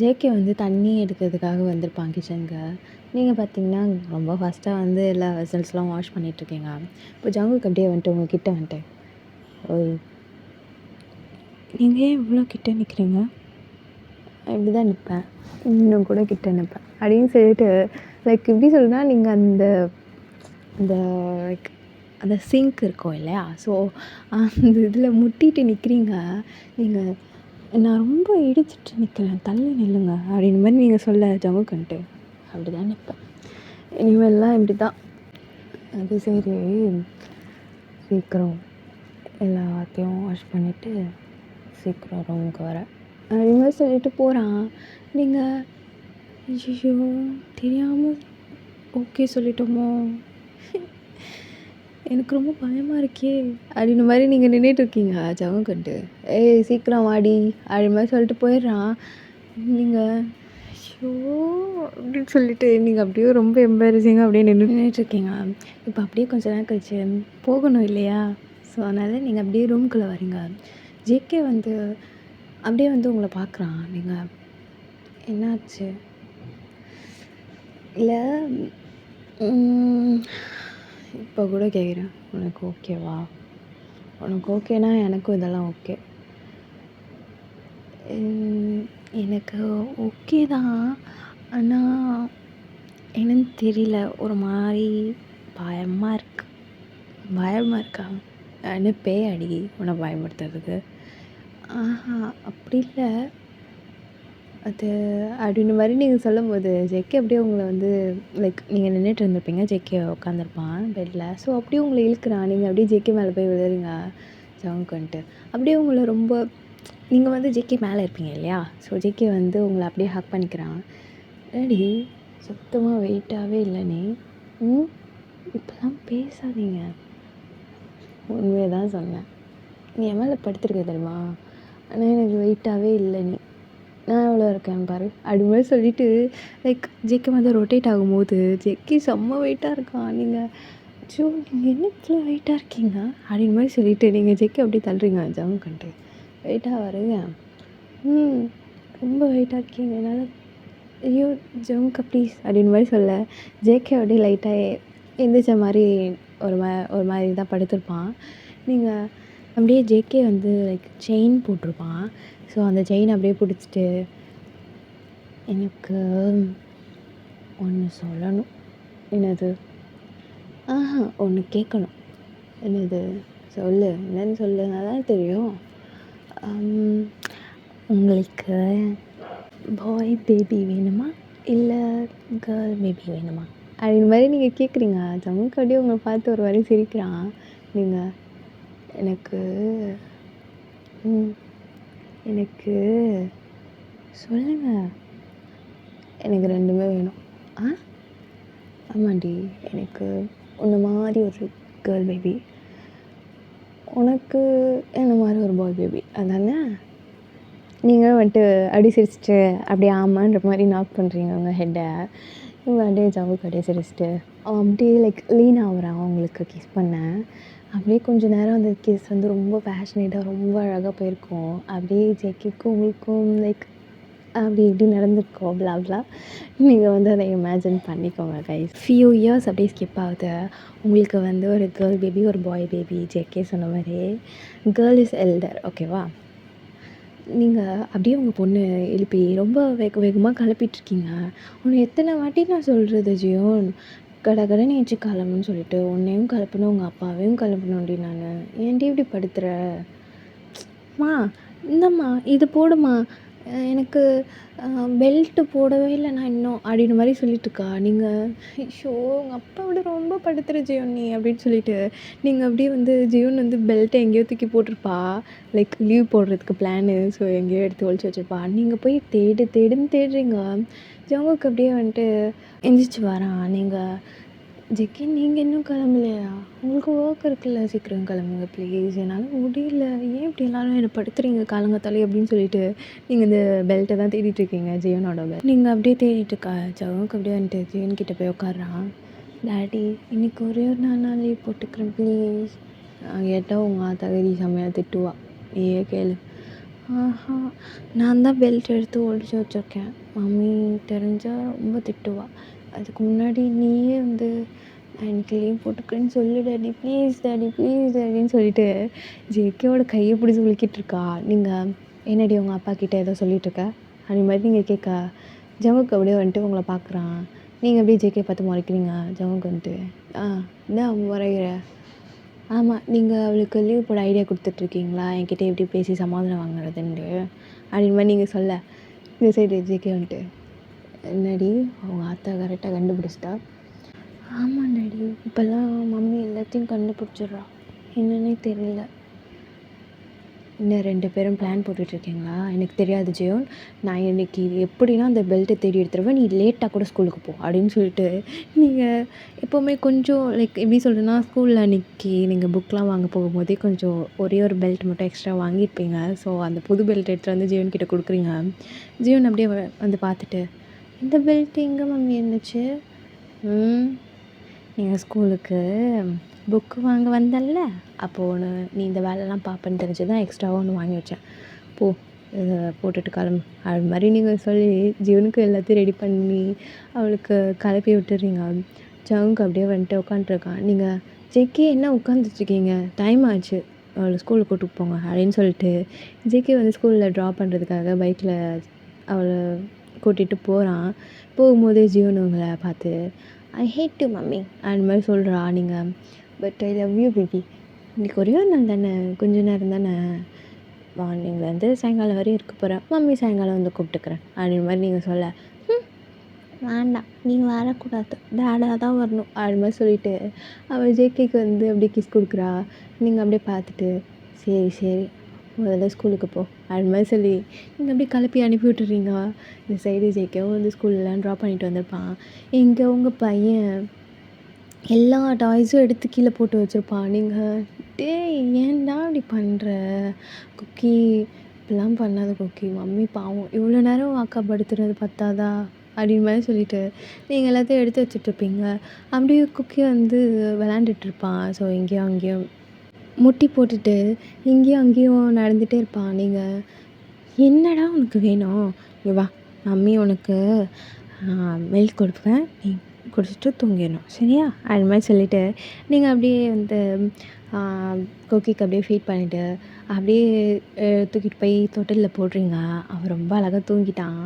S1: ஜேகே வந்து தண்ணி எடுக்கிறதுக்காக வந்திருப்பாங்க கிச்சனுக்கு. நீங்கள் பார்த்தீங்கன்னா ரொம்ப ஃபாஸ்ட்டாக வந்து எல்லா வெசல்ஸ்லாம் வாஷ் பண்ணிகிட்ருக்கீங்க. இப்போ ஜங்குக்கு அப்படியே வந்துட்டு உங்கள் கிட்டே வந்துட்டு ஓய் நீங்கள் ஏன் இவ்வளோ கிட்டே நிற்கிறீங்க, இப்படி தான் நிற்பேன், இன்னும் கூட கிட்டே நிற்பேன் அப்படின்னு சொல்லிட்டு லைக் எப்படி சொல்லுன்னா நீங்கள் அந்த அந்த லைக் அந்த சிங்க் இருக்கும் இல்லையா, ஸோ அந்த இதில் முட்டிட்டு நிற்கிறீங்க. நீங்கள் நான் ரொம்ப இடிச்சிட்டு நிற்கிறேன், தள்ளி நில்லுங்க அப்படின்ற மாதிரி நீங்கள் சொல்ல ஜங்குக்குன்ட்டு அப்படி தான் நிற்பேன். இனிமேல்லாம் இப்படி தான். அது சரி, சீக்கிரம் எல்லாத்தையும் வாஷ் பண்ணிவிட்டு சீக்கிரம் ரூமுக்கு வரேன் அப்படின்னு மாதிரி சொல்லிட்டு போகிறான். நீங்கள் ஐயோ தெரியாமல் ஓகே சொல்லிட்டோமோ, எனக்கு ரொம்ப பயமாக இருக்கே அப்படின்ற மாதிரி நீங்கள் நின்றுட்டுருக்கீங்க ஜவங்கன்ட்டு. ஏய் சீக்கிரம் வாடி அப்படி மாதிரி சொல்லிட்டு போயிடுறான். நீங்கள் ஐயோ அப்படின்னு சொல்லிட்டு நீங்கள் அப்படியே ரொம்ப எம்பாரசிங்காக அப்படியே நின்றுட்டுருக்கீங்க. இப்போ அப்படியே கொஞ்ச நேரம் கழிச்சு போகணும் இல்லையா? ஸோ அதனால் நீங்கள் அப்படியே ரூம்குள்ளே வரீங்க. ஜேகே வந்து அப்படியே வந்து உங்களை பார்க்குறான். நீங்கள் என்னாச்சு? இல்லை இப்போ கூட கேட்குறேன், உனக்கு ஓகேவா? உனக்கு ஓகேனா எனக்கும் இதெல்லாம் ஓகே. எனக்கு ஓகே தான், ஆனால் என்னன்னு தெரியல, ஒரு மாதிரி பயமாக இருக்கு. பயமாக இருக்கா? என்ன பேய் அடி உன்னை பயப்படுத்துறதுக்கு? ஆஹா அப்படி இல்லை. அது அப்படின்ற மாதிரி நீங்கள் சொல்லும்போது ஜெக்கே அப்படியே உங்களை வந்து லைக் நீங்கள் நின்றுட்டு இருந்திருப்பீங்க, ஜெக்கே உட்காந்துருப்பான் பெட்டில். ஸோ அப்படியே உங்களை இழுக்கிறான். நீங்கள் அப்படியே ஜெக்கே மேலே போய் விழுறீங்க ஜவுக்குன்ட்டு. அப்படியே உங்களை ரொம்ப நீங்கள் வந்து ஜெக்கே மேலே இருப்பீங்க இல்லையா? ஸோ ஜெக்கே வந்து உங்களை அப்படியே ஹக் பண்ணிக்கிறான். ரெடி சுத்தமாக வெயிட்டாகவே இல்லை நீ. இப்போலாம் பேசாதீங்க, உண்மையை தான் சொன்னேன். நீ என் மேலே படுத்துருக்க தெரியுமா? ஆனால் எனக்கு வெயிட்டாகவே இல்லை நீ. நான் எவ்வளோ இருக்கேன் பாரு அப்படி மாதிரி சொல்லிவிட்டு லைக் ஜெக்கே வந்து ரொட்டேட் ஆகும்போது ஜெக்கி செம்ம வெயிட்டாக இருக்கான். நீங்கள் ஜோ நீங்கள் என்ன இவ்வளோ வெயிட்டாக இருக்கீங்க அப்படின் மாதிரி சொல்லிவிட்டு நீங்கள் ஜெக்கி அப்படியே தள்ளுறீங்க ஜவுக்குன்ட்டு. வெயிட்டாக வருங்க, ரொம்ப வெயிட்டாக இருக்கீங்க என்னால். ஐயோ ஜவுக்கு ப்ளீஸ் அப்படின் மாதிரி சொல்ல ஜேகே அப்படியே லைட்டாக எந்திரிச்ச மாதிரி ஒரு மாதிரி தான் படுத்திருப்பான். நீங்கள் அப்படியே ஜேகே வந்து லைக் செயின் போட்டிருப்பான். ஸோ அந்த செயின் அப்படியே பிடிச்சிட்டு, எனக்கு ஒன்று சொல்லணும். என்னது? ஒன்று கேட்கணும். என்னது? சொல்லு, என்னன்னு சொல்லு, அதான் தெரியும். உங்களுக்கு பாய் பேபி வேணுமா இல்லை கேர்ள் பேபி வேணுமா அப்படின்ற மாதிரி நீங்கள் கேட்குறீங்க. ஜம்முக்கு அப்படியே உங்களை பார்த்து ஒரு மாதிரி சிரிக்கிறான். நீங்கள் எனக்கு சொல்லுங்கள், எனக்கு ரெண்டுமே வேணும். ஆமாண்டி, எனக்கு உன்னை மாதிரி ஒரு கேர்ள் பேபி, உனக்கு என்ன மாதிரி ஒரு பாய் பேபி, அதானே? நீங்கள் வந்துட்டு அப்படி சிரிச்சிட்டு அப்படியே ஆமான்ற மாதிரி நாக் பண்ணுறீங்க உங்கள் ஹெட்டை. இவங்க அப்படியே ஜவுக்கு அப்படியே சிரிச்சிட்டு அப்படியே லைக் லீன் ஆகுறான் அவங்களுக்கு கிஸ் பண்ணேன். அப்படியே கொஞ்சம் நேரம் அந்த கிஸ் வந்து ரொம்ப பேஷனேட்டாக ரொம்ப அழகாக போயிருக்கும். அப்படியே ஜெக்கிக்கும் உங்களுக்கும் லைக் அப்படி இப்படி நடந்திருக்கோம் பிளாப்லா. நீங்கள் வந்து அதை இமேஜின் பண்ணிக்கோங்க கைஸ். ஃபியூ இயர்ஸ் அப்படியே ஸ்கிப் ஆகுது. உங்களுக்கு வந்து ஒரு கேர்ள் பேபி ஒரு பாய் பேபி. ஜெக்கே சொன்ன மாதிரி கேர்ள் இஸ் எல்டர், ஓகேவா? நீங்கள் அப்படியே உங்கள் பொண்ணு எழுப்பி ரொம்ப வேகமாக கிளப்பிட்டுருக்கீங்க. உன்னை எத்தனை வாட்டி நான் சொல்கிறது ஜியோன், கடகடன்னு ஏஞ்சி கிளம்புன்னு சொல்லிட்டு. உன்னையும் கிளப்பணும், உங்கள் அப்பாவையும் கிளப்பணும்டி. நான் ஏன்டி இப்படி படுத்துகிற? மா இந்தம்மா இது போடுமா, எனக்கு பெல்ட்டு போடவே இல்லை நான் இன்னும் அப்படின்ற மாதிரி சொல்லிட்டுருக்கா. நீங்கள் ஷோ உங்கள் அப்பா விட ரொம்ப படுத்துகிற ஜியோன் நீ அப்படின்னு சொல்லிட்டு நீங்கள் அப்படியே வந்து ஜியோன் வந்து பெல்ட்டை எங்கேயோ தூக்கி போட்டிருப்பா, லைக் லீவ் போடுறதுக்கு பிளானு. ஸோ எங்கேயோ எடுத்து ஒழிச்சு வச்சுருப்பா. நீங்கள் போய் தேடுன்னு தேடுறீங்க. ஜோங்குக்கு அப்படியே வந்துட்டு எந்திரிச்சு வரான். நீங்கள் ஜெக்கி நீங்கள் இன்னும் கிளம்பலையா? உங்களுக்கு ஒர்க் இருக்குல்ல, சீக்கிரம் கிளம்புங்க ப்ளீஸ், என்னால் முடியல. ஏன் இப்படி எல்லாரும் என்னை படுத்துறீங்க காலங்காத்தாலே அப்படின்னு சொல்லிட்டு நீங்கள் இந்த பெல்ட்டை தான் தேடிட்டுருக்கீங்க, ஜியோனோட பெல்ட். நீங்கள் அப்படியே தேடிட்டுருக்கா ஜவுக்கு அப்படியே வந்துட்டு ஜியோன் கிட்டே போய் உட்காடுறான். டாடி இன்றைக்கி ஒரே ஒரு நாள் லீவ் போட்டுக்கிறேன் ப்ளீஸ். கேட்டால் உங்கள் தகுதி செம்மையாக திட்டுவா, நீயே கேளு. நான் தான் பெல்ட் எடுத்து ஒழிச்சு வச்சுருக்கேன், மம்மி தெரிஞ்சால் ரொம்ப திட்டுவா. அதுக்கு முன்னாடி நீயே வந்து நான் இன்றைக்கி லீவ் போட்டுக்கிறேன்னு சொல்லு டாடி ப்ளீஸ் டாடின்னு சொல்லிட்டு ஜேகேவோட கையை பிடிச்சி விழுக்கிட்டுருக்கா. நீங்கள் என்னடி உங்கள் அப்பா கிட்டே ஏதோ சொல்லிகிட்ருக்க அப்படி மாதிரி நீங்கள் கேட்க ஜவுக்கு அப்படியே வந்துட்டு உங்களை பார்க்குறான். நீங்கள் அப்படியே ஜேகே பார்த்து முறைக்கிறீங்க. ஜவுக்கு வந்துட்டு என்ன முறைகிற? ஆமாம், நீங்கள் அவளுக்கு லீவ் போட ஐடியா கொடுத்துட்ருக்கீங்களா, என்கிட்ட எப்படி பேசி சமாதானம் வாங்குறதுன்ட்டு. அப்படின்ற மாதிரி நீங்கள் சொல்ல இந்த சைடு ஜேகே வந்துட்டு என்னடி அவங்க ஆத்தா கரெக்டாக கண்டுபிடிச்சிட்டா. ஆமாம் டாடி, இப்போல்லாம் மம்மி எல்லாத்தையும் கண்டுபிடிச்சிட்றா, என்னன்னே தெரியல. இன்னும் 2 பேரும் பிளான் போட்டுட்ருக்கீங்களா? எனக்கு தெரியாது ஜியோன், நான் இன்றைக்கி எப்படின்னா அந்த பெல்ட்டை தேடி எடுத்துருவேன், நீ லேட்டாக கூட ஸ்கூலுக்கு போ அப்படின்னு சொல்லிட்டு. நீங்கள் எப்போவுமே கொஞ்சம் லைக் எப்படி சொல்கிறேன்னா, ஸ்கூலில் அன்றைக்கி நீங்கள் புக்கெலாம் வாங்க போகும்போதே கொஞ்சம் ஒரே ஒரு பெல்ட் மட்டும் எக்ஸ்ட்ரா வாங்கியிருப்பீங்க. ஸோ அந்த புது பெல்ட் எடுத்துகிட்டு வந்து ஜியோன் கிட்டே கொடுக்குறீங்க. ஜியோன் அப்படியே வந்து பார்த்துட்டு, இந்த பெல்ட் எங்கே மம்மி இருந்துச்சு? நீங்கள் ஸ்கூலுக்கு புக்கு வாங்க வந்தல்ல, அப்போது நீ இந்த வேலைலாம் பார்ப்பேன்னு தெரிஞ்சு தான் எக்ஸ்ட்ராவாக ஒன்று வாங்கி வச்சேன். போ இதை போட்டுட்டு கிளம்பு அது மாதிரி நீங்கள் சொல்லி ஜீவனுக்கு எல்லாத்தையும் ரெடி பண்ணி அவளுக்கு கிளப்பி விட்டுறீங்க. ஜவுனுக்கு அப்படியே வந்துட்டு உட்காந்துருக்கான். நீங்கள் ஜேகே என்ன உட்காந்துட்ருக்கீங்க, டைம் ஆச்சு, அவளை ஸ்கூலுக்கு கூப்பிட்டு போங்க அப்படின்னு சொல்லிட்டு ஜேகே வந்து ஸ்கூலில் ட்ராப் பண்ணுறதுக்காக பைக்கில் அவளை கூட்டிகிட்டு போகிறான். போகும்போதே ஜீவன் அவங்கள பார்த்து ஐ ஹேட் யூ மம்மி அந்த மாதிரி சொல்கிறா. நீங்கள் but I love you baby, இன்றைக்கி ஒரே ஒரு நாள் தானே, கொஞ்ச நேரம் தானே, மார்னிங்லேருந்து சாயங்காலம் வரையும் இருக்க போகிறேன், மம்மி சாயங்காலம் வந்து கூப்பிட்டுக்கிறேன் அப்படின்ற மாதிரி நீங்கள் சொல்ல, வேண்டாம் நீ வரக்கூடாது, டேடாக தான் வரணும் அது மாதிரி சொல்லிவிட்டு அவள் ஜேகேக்கு வந்து அப்படியே கிஸ் கொடுக்குறா. நீங்கள் அப்படியே பார்த்துட்டு சரி சரி முதல்ல ஸ்கூலுக்கு போ அது மாதிரி சொல்லி நீங்கள் அப்படியே கிளப்பி அனுப்பி விட்டுறீங்க. இந்த சைடு ஜேகேவும் வந்து ஸ்கூல்லாம் ட்ராப் பண்ணிட்டு வந்திருப்பான். இங்கே உங்கள் பையன் எல்லா டாய்ஸும் எடுத்து கீழே போட்டு வச்சுருப்பான். நீங்கள் ஏன்டா இப்படி பண்ணுற குக்கி, இப்படிலாம் பண்ணாத குக்கி, மம்மி பாவம் இவ்வளோ நேரம் அக்கா படுத்துறது பத்தாதா அப்படின்னு மாதிரி சொல்லிவிட்டு நீங்கள் எல்லாத்தையும் எடுத்து வச்சுட்ருப்பீங்க. அப்படியே குக்கி வந்து விளாண்டுட்ருப்பான். ஸோ இங்கேயும் அங்கேயும் முட்டி போட்டுட்டு இங்கேயும் அங்கேயும் நடந்துகிட்டே இருப்பான். நீங்கள் என்னடா உனக்கு வேணும், இங்கே வா, மம்மி உனக்கு மில்க் கொடுப்பேன், நீ குடிச்சிட்டு தூங்கிடணும் சரியா அது மாதிரி சொல்லிவிட்டு நீங்கள் அப்படியே வந்து குக்கிக்கு அப்படியே ஃபீட் பண்ணிவிட்டு அப்படியே தூக்கிட்டு போய் தொட்டிலில் போடுறீங்க. அவன் ரொம்ப அழகாக தூங்கிட்டான்.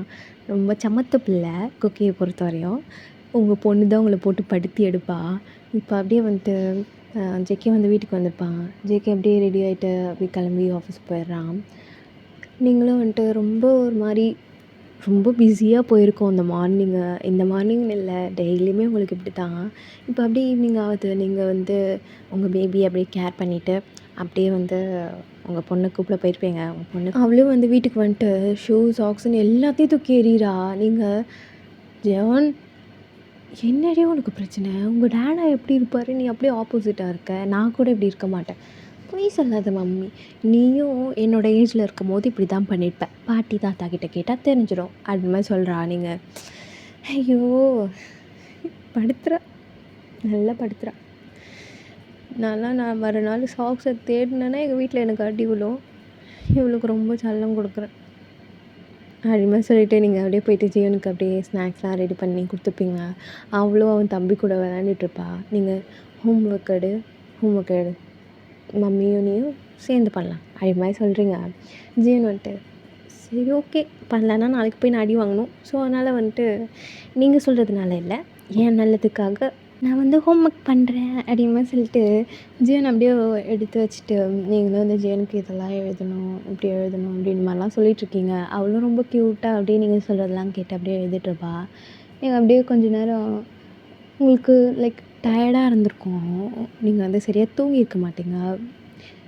S1: ரொம்ப சமத்து பிள்ளை குக்கியை பொறுத்த வரையும். உங்கள் பொண்ணு தான் உங்களை போட்டு படுத்தி எடுப்பா. இப்போ அப்படியே வந்துட்டு ஜேகே வந்து வீட்டுக்கு வந்திருப்பான். ஜேகே அப்படியே ரெடி ஆகிட்டு அப்படியே கிளம்பி ஆஃபீஸ் போயிடுறான். நீங்களும் வந்துட்டு ரொம்ப ஒரு மாதிரி ரொம்ப பிஸியாக போயிருக்கோம் அந்த மார்னிங்கு. இந்த மார்னிங்னு இல்லை, டெய்லியுமே உங்களுக்கு இப்படி தான். இப்போ அப்படியே ஈவினிங் ஆகுது, நீங்கள் வந்து உங்கள் பேபியை அப்படியே கேர் பண்ணிவிட்டு அப்படியே வந்து உங்கள் பொண்ணை கூப்பிட போயிருப்பீங்க. உங்கள் பொண்ணு அவளும் வந்து வீட்டுக்கு வந்துட்டு ஷூ சாக்ஸ்ன்னு எல்லாத்தையும் தூக்கி எறிகிறா. நீங்கள் ஜெயான் என்னடியே உனக்கு பிரச்சனை, உங்கள் டேடா எப்படி இருப்பார், நீ அப்படியே ஆப்போசிட்டாக இருக்க, நான் கூட இப்படி இருக்க மாட்டேன். பொய் சொல்லாத மம்மி, நீயும் என்னோடய ஏஜில் இருக்கும் போது இப்படி தான் பண்ணியிருப்பேன், பாட்டி தாத்தா கிட்டே கேட்டால் தெரிஞ்சிடும் அது மாதிரி சொல்கிறா. நீங்கள் ஐயோ படுத்துகிறா, நல்லா படுத்துகிறா. நான் மறுநாள் சாக்ஸை தேடினேன்னா எங்கள் வீட்டில் எனக்கு அடி விழும். இவளுக்கு ரொம்ப செல்லம் கொடுக்குறேன் அது மாதிரி சொல்லிவிட்டு நீங்கள் அப்படியே போயிட்டு ஜீவனுக்கு அப்படியே ஸ்நாக்ஸ்லாம் ரெடி பண்ணி கொடுத்துப்பீங்க. அவளும் அவன் தம்பி கூட விளையாண்டுட்ருப்பா. நீங்கள் ஹோம் ஒர்க் எடு மம்மியும் நீயும் சேர்ந்து பண்ணலாம் அது மாதிரி சொல்கிறீங்க. ஜீவன் வந்துட்டு சரி ஓகே பண்ணலன்னா நாளைக்கு போய் நான் அடி வாங்கணும், ஸோ அதனால் வந்துட்டு நீங்கள் சொல்கிறதுனால இல்லை, என் நல்லதுக்காக நான் வந்து ஹோம் ஒர்க் பண்ணுறேன் அப்படின் மாதிரி சொல்லிட்டு ஜீவன் அப்படியே எடுத்து வச்சுட்டு நீங்களும் வந்து ஜீவனுக்கு இதெல்லாம் எழுதணும், இப்படி எழுதணும் அப்படின்னு மாதிரிலாம் சொல்லிகிட்ருக்கீங்க. அவளும் ரொம்ப க்யூட்டாக அப்படியே நீங்கள் சொல்கிறதெல்லாம் கேட்டு அப்படியே எழுதிட்டுருப்பா. நீங்கள் அப்படியே கொஞ்சம் நேரம் உங்களுக்கு லைக் டயர்டாக இருந்திருக்கும், நீங்கள் வந்து சரியாக தூங்கியிருக்க மாட்டீங்க.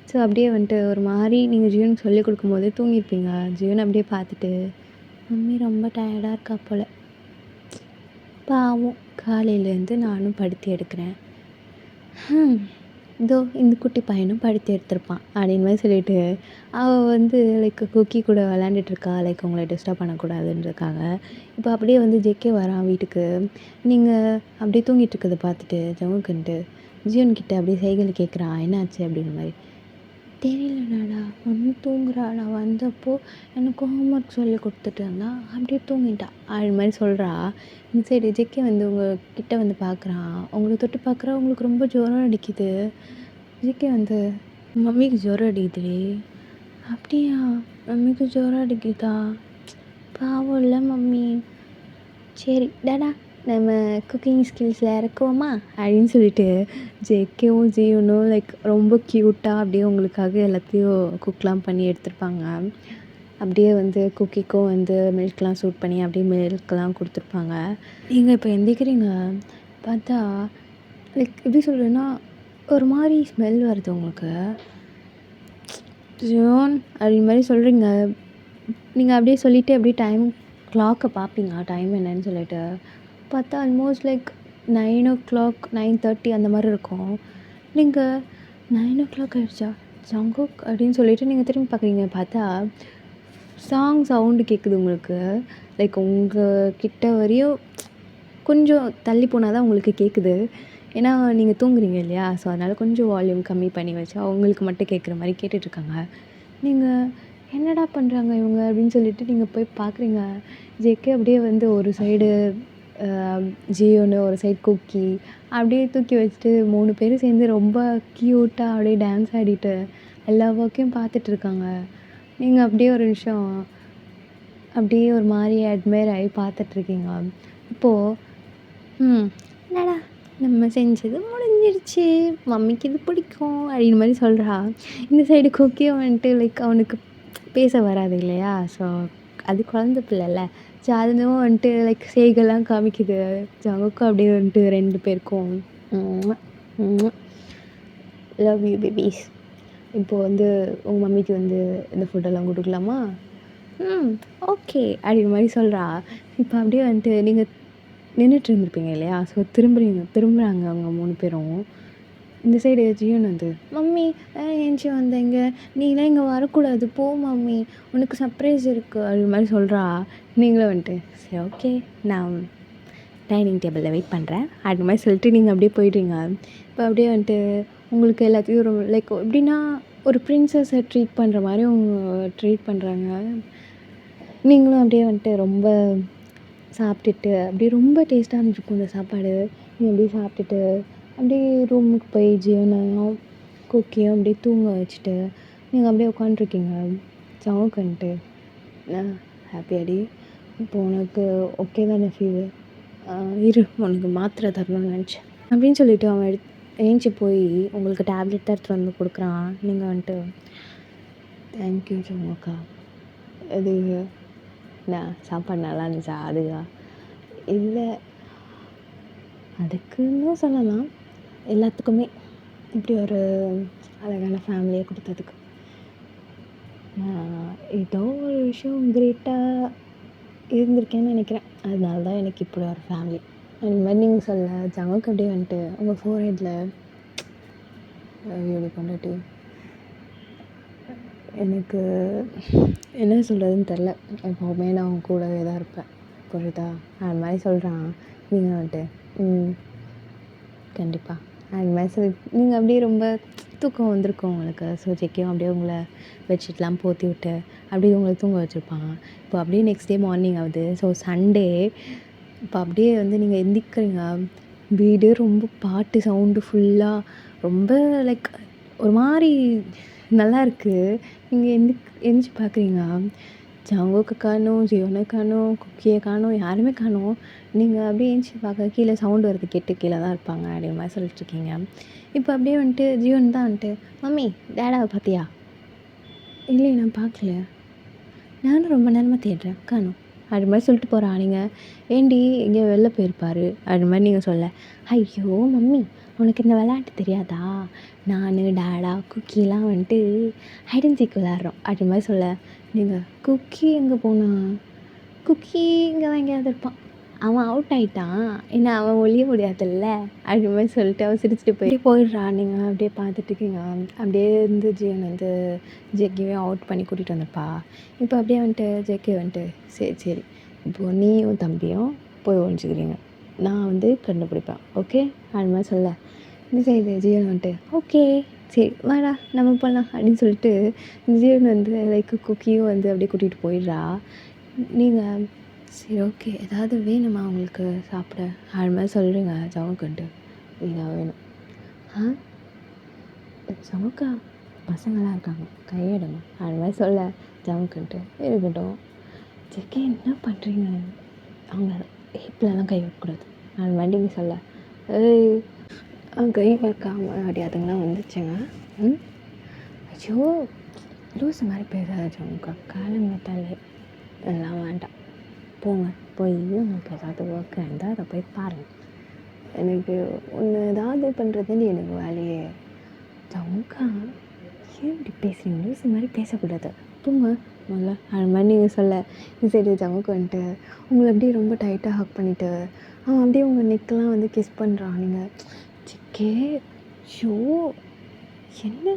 S1: ஸோ அப்படியே வந்துட்டு ஒரு மாதிரி நீங்கள் ஜீவனுக்கு சொல்லிக் கொடுக்கும்போதே தூங்கியிருப்பீங்க. ஜீவன் அப்படியே பார்த்துட்டு மம்மி ரொம்ப டயர்டாக இருக்கா போல், பாவம் காலையிலேருந்து நானும் படுத்தி எடுக்கிறேன், இதோ இந்த குட்டி பையனும் படுத்தி எடுத்திருப்பான் அப்படின்னு மாதிரி சொல்லிவிட்டு அவள் வந்து லைக் குக்கி கூட விளாண்டுட்ருக்கா. லைக் உங்களை டிஸ்டர்ப் பண்ணக்கூடாதுன்றதுக்காக. இப்போ அப்படியே வந்து ஜேகே வரான் வீட்டுக்கு. நீங்கள் அப்படியே தூங்கிட்டு இருக்கிறத பார்த்துட்டு ஜவுனுக்குன்ட்டு ஜீவன்கிட்ட அப்படியே சைக்கிள் கேட்குறான், என்னாச்சு அப்படின்ற மாதிரி. தெரியலடாடா மம்மி தூங்குறா, நான் வந்தப்போ எனக்கு ஹோம்ஒர்க் சொல்லி கொடுத்துட்டு இருந்தா அப்படியே தூங்கிட்டா அது மாதிரி சொல்கிறா. இந்த சைடு ஜேகே வந்து உங்கள் கிட்டே வந்து பார்க்குறான், உங்களை தொட்டு பார்க்குறா. உங்களுக்கு ரொம்ப ஜுரம் அடிக்குது. ஜேகே வந்து மம்மிக்கு ஜுரம் அடிக்குதுடி. அப்படியா, மம்மிக்கு ஜுரம் அடிக்குதா, பாவம் இல்லை மம்மி. சரி டாடா நம்ம குக்கிங் ஸ்கில்ஸில் இறக்குவோமா அப்படின்னு சொல்லிட்டு ஜேகேவும் ஜீவனும் லைக் ரொம்ப க்யூட்டாக அப்படியே உங்களுக்காக எல்லாத்தையும் குக்லாம் பண்ணி எடுத்துருப்பாங்க. அப்படியே வந்து குக்கிக்கும் வந்து மில்க்லாம் சூட் பண்ணி அப்படியே மில்க்லாம் கொடுத்துருப்பாங்க. நீங்கள் இப்போ எந்திரிக்கிறீங்க பார்த்தா லைக் எப்படி சொல்கிறதுன்னா ஒரு மாதிரி ஸ்மெல் வருது உங்களுக்கு. ஜோன் அப்படின் மாதிரி சொல்கிறீங்க. நீங்கள் அப்படியே சொல்லிவிட்டு அப்படியே டைம் கிளாக்கை பார்ப்பீங்க டைம் என்னன்னு சொல்லிட்டு. பார்த்தா ஆல்மோஸ்ட் லைக் 9:00 9:30 அந்த மாதிரி இருக்கும். நீங்கள் 9:00 ஆகிடுச்சா ஜங்குக் அப்படின்னு சொல்லிட்டு நீங்கள் திரும்பி பார்க்குறீங்க. பார்த்தா சவுண்டு கேட்குது உங்களுக்கு. லைக் உங்கள் கிட்ட வரையும் கொஞ்சம் தள்ளி போனால் தான் உங்களுக்கு கேட்குது. ஏன்னா நீங்கள் தூங்குறீங்க இல்லையா? ஸோ அதனால் கொஞ்சம் வால்யூம் கம்மி பண்ணி வச்சா உங்களுக்கு மட்டும் கேட்குற மாதிரி கேட்டுட்ருக்காங்க. நீங்கள் என்னடா பண்ணுறாங்க இவங்க அப்படின்னு சொல்லிட்டு நீங்கள் போய் பார்க்குறீங்க. ஜேகே அப்படியே வந்து ஒரு சைடு ஜியோன்னு ஒரு சைடு குக்கி அப்படியே தூக்கி வச்சுட்டு 3 பேரும் சேர்ந்து ரொம்ப க்யூட்டாக அப்படியே டான்ஸ் ஆடிட்டு எல்லா ஒர்க்கையும் பார்த்துட்ருக்காங்க. நீங்கள் அப்படியே ஒரு நிமிஷம் அப்படியே ஒரு மாதிரி அட்மையர் ஆகி பார்த்துட்ருக்கீங்க. இப்போது என்னடா நம்ம செஞ்சது முடிஞ்சிருச்சு, மம்மிக்கு இது பிடிக்கும் அப்படின்ற மாதிரி சொல்கிறா. இந்த சைடு குக்கியும் வந்துட்டு லைக் அவனுக்கு பேச வராது இல்லையா? ஸோ அது குழந்த பிள்ளைல்ல. ஸோ அதுவும் வந்துட்டு லைக் செய்கெல்லாம் காமிக்குது. ஜங்குக்கும் அப்படியே வந்துட்டு 2 பேருக்கும் லவ் யூ பேபிஸ். இப்போது வந்து உங்கள் மம்மிக்கு வந்து இந்த ஃபுட்டெல்லாம் கொடுக்கலாமா? ஓகே அப்படின்ற மாதிரி சொல்கிறா. இப்போ அப்படியே வந்துட்டு நீங்கள் நின்றுட்டு இருந்திருப்பீங்க இல்லையா? ஸோ திரும்புகிறாங்க அவங்க 3 பேரும். இந்த சைடு ஜியோன் வந்து மம்மி ஏஞ்சி வந்தேங்க, நீலாம் இங்கே வரக்கூடாது போ மம்மி, உனக்கு சர்ப்ரைஸ் இருக்குது அது மாதிரி சொல்கிறா. நீங்களும் வந்துட்டு சரி ஓகே நான் டைனிங் டேபிளில் வெயிட் பண்ணுறேன் அது மாதிரி சொல்லிட்டு நீங்கள் அப்படியே போயிடுறீங்க. இப்போ அப்படியே வந்துட்டு உங்களுக்கு எல்லாத்தையும் ரொம்ப லைக் எப்படின்னா ஒரு ப்ரின்ஸஸை ட்ரீட் பண்ணுற மாதிரி அவங்க ட்ரீட் பண்ணுறாங்க. நீங்களும் அப்படியே வந்துட்டு ரொம்ப சாப்பிட்டுட்டு அப்படியே ரொம்ப டேஸ்ட்டாக இருந்துருக்கும் இந்த சாப்பாடு. நீங்கள் அப்படியே சாப்பிட்டுட்டு அப்படியே ரூமுக்கு போய் ஜியோனையும் குக்கியும் அப்படியே தூங்க வச்சுட்டு நீங்கள் அப்படியே உட்காண்ட்ருக்கீங்க. ஜங்குக்கு ஹாப்பியாடி இப்போ உனக்கு ஓகே தானே ஃபீவர்? இரு உனக்கு மாத்திரை தரணும்னு நினச்சேன் அப்படின்னு சொல்லிவிட்டு அவன் ஏஞ்சி போய் உங்களுக்கு டேப்லெட் தான் எடுத்துகிட்டு வந்து கொடுக்குறான். நீங்கள் வந்துட்டு தேங்க்யூ ஜங்குக்கா. இது நான் சாப்பாடு நல்லா இருந்துச்சா? அதுவா? இல்லை அதுக்குன்னு சொல்லலாம், எல்லாத்துக்குமே இப்படி ஒரு அழகான ஃபேமிலியை கொடுத்ததுக்கு. நான் ஏதோ ஒரு விஷயம் கிரேட்டாக இருந்திருக்கேன்னு நினைக்கிறேன். அதனால தான் எனக்கு இப்படி ஒரு ஃபேமிலி அந்த மாதிரி நீங்கள் சொல்ல. ஜங்குக்கு அப்படியே வந்துட்டு உங்கள் ஃபோர்ஹெட்டில் இப்படி கொண்டுட்டு எனக்கு என்ன சொல்கிறதுன்னு தெரில. எப்போவுமே நான் அவங்க கூடவே தான் இருப்பேன் புரியுதா? அது மாதிரி சொல்கிறான். நீங்கள் வந்துட்டு கண்டிப்பாக அது மாதிரி சொல்லி நீங்கள் அப்படியே ரொம்ப தூக்கம் வந்திருக்கும் உங்களுக்கு. ஸோ ஜெக்கியும் அப்படியே உங்களை பெட்ஷீட்லாம் போற்றி விட்டு அப்படியே உங்களை தூங்க வச்சுருப்பாங்க. இப்போ அப்படியே நெக்ஸ்ட் டே மார்னிங் ஆகுது. So Sunday. இப்போ அப்படியே வந்து நீங்கள் எந்திரிக்கிறீங்க. வீடு ரொம்ப பாட்டு சவுண்டு ஃபுல்லாக ரொம்ப லைக் ஒரு மாதிரி நல்லா இருக்குது. நீங்கள் எந்திரிச்சு பார்க்குறீங்க. ஜங்குக்கு காணோம், ஜியோனை காணோம், குக்கியை காணோம், யாருமே காணோம். நீங்கள் அப்படியே ஏஞ்சி பார்க்க கீழே சவுண்டு வருது கேட்டு கீழே தான் இருப்பாங்க அப்படின்ற மாதிரி சொல்லிட்டுருக்கீங்க. இப்போ அப்படியே வந்துட்டு ஜியோன் தான் வந்துட்டு மம்மி டேடாவை பார்த்தியா? இல்லையே நான் பார்க்கல, நானும் ரொம்ப நேரமாக தேடுறேன் காணோம் அது மாதிரி சொல்லிட்டு போகிறா. நீங்கள் ஏண்டி எங்கேயோ வெளில போயிருப்பார் அது மாதிரி நீங்கள் சொல்ல. ஐயோ மம்மி உனக்கு இந்த விளையாட்டு தெரியாதா? நான் டேடா குக்கிலாம் வந்துட்டு ஹைட் அண்ட் சீக் விளையாடுறோம் அது மாதிரி சொல்ல. நீங்கள் குக்கி எங்கே போனான்? குக்கி இங்கே தான் எங்கேயாவது இருப்பான், அவன் அவுட் ஆகிட்டான், என்ன அவன் ஒழிய முடியாதுல்ல அது மாதிரி சொல்லிட்டு அவன் சிரிச்சுட்டு போயிடுறா. நீங்கள் அப்படியே பார்த்துட்ருக்கீங்க. அப்படியே வந்து ஜியன் வந்து ஜெக்கியும் அவுட் பண்ணி கூட்டிகிட்டு வந்திருப்பா. இப்போ அப்படியே வந்துட்டு ஜெக்கி வந்துட்டு சரி இப்போது நீயும் தம்பியும் போய் ஒழிஞ்சிக்கிறீங்க, நான் வந்து கண்டுபிடிப்பேன் ஓகே அது மாதிரி சொல்ல. இந்த சைடு ஜியன் வந்துட்டு ஓகே சரி வாடா நம்ம போகலாம் அப்படின்னு சொல்லிட்டு ஜியன் வந்து லைக் குக்கியும் வந்து அப்படியே கூட்டிகிட்டு போயிடுறா. நீங்கள் சரி ஓகே ஏதாவது வேணுமா உங்களுக்கு சாப்பிட அது மாதிரி சொல்கிறீங்க. ஜங்குக்கிட்ட இதாக வேணும். ஜங்குக்கா பசங்களாம் இருக்காங்க கையெடுங்க அது மாதிரி சொல்ல. ஜங்குக்கிட்ட இருக்கட்டும். ஜெக்கி என்ன பண்ணுறீங்க? அவங்க ஹிப்லலாம் கை வைக்கக்கூடாது அது மாதிரி நீங்கள் சொல்ல. கை வைக்காமல் அப்படி அதுங்களாம் வந்துச்சுங்க. ஐயோ லூசு மாதிரி பேசாத ஜமுக்கா, காலங்கத்தாலே எல்லாம் வேண்டாம். போங்க, போய் உங்களுக்கு ஏதாவது ஒர்க் இருந்தால் அதை போய் பாருங்கள். எனக்கு ஒன்று ஏதாவது பண்ணுறதுன்னு எனக்கு வேலையே. ஜமுக்கா, ஏன் இப்படி பேசுகிறீங்க? லூசு மாதிரி பேசக்கூடாது. போங்க முதல்ல. அது மாதிரி நீங்கள் சொல்ல இந்த சைடு ஜமுக்கு வந்துட்டு உங்களை அப்படியே ரொம்ப டைட்டாக ஹக் பண்ணிவிட்டு அவன் அப்படியே உங்கள் நெக்கெல்லாம் வந்து கிஸ் பண்ணுறான். நீங்கள் சிக்கே ஷோ என்ன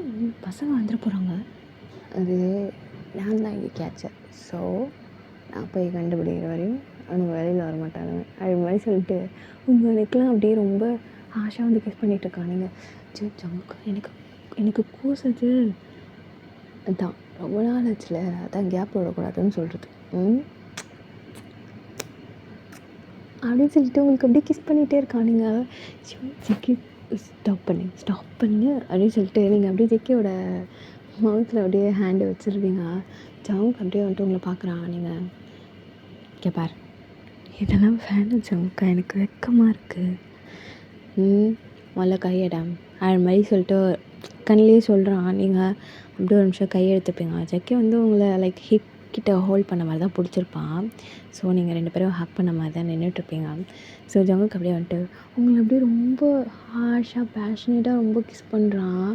S1: பசங்க வந்துட போகிறாங்க. அது நான் தான் இங்கே கேட்சர். ஸோ நான் போய் கண்டுபிடிக்கிற வரையும் அவனுக்கு வெளியில் வர மாட்டானுங்க. அது மாதிரி சொல்லிட்டு உங்கள் நெக்கெலாம் அப்படியே ரொம்ப ஆஷாக வந்து கிஸ் பண்ணிகிட்டு இருக்கானுங்க. ஜமுக்கா, எனக்கு கூசுது. அதான் ரொம்ப நாள் ஆச்சுல, அதான் கேப் விடக்கூடாதுன்னு சொல்கிறது. அப்படின்னு சொல்லிட்டு உங்களுக்கு அப்படியே கிஸ் பண்ணிகிட்டே இருக்கானுங்க. ஜெக்கி ஸ்டாப் பண்ணு அப்படின்னு சொல்லிட்டு நீங்கள் அப்படியே ஜெக்கியோட மவுத்தில் அப்படியே ஹேண்டு வச்சுருவீங்க. ஜமுக்கு அப்படியே வந்துட்டு உங்களை பார்க்குறான். நீங்கள் கேட்பார், இதெல்லாம் வேணும் ஜமுக்கா, எனக்கு வெக்கமாக இருக்குது. முதல்ல கையிடம் அது மாதிரி சொல்லிட்டு கண்ணிலே சொல்கிறான். நீங்கள் அப்படியே ஒரு நிமிஷம் கையெடுத்துப்பீங்க. ஜக்கி வந்து உங்களை லைக் ஹிப் கிட்ட ஹோல்ட் பண்ண மாதிரி தான் பிடிச்சிருப்பான். ஸோ நீங்கள் 2 பேரும் ஹக் பண்ண மாதிரி தான் நின்றுட்டுருப்பீங்க. ஸோ ஜமுக்கு அப்படியே வந்துட்டு உங்களை அப்படியே ரொம்ப ஹார்ஷாக பேஷனேட்டாக ரொம்ப கிஸ் பண்ணுறான்.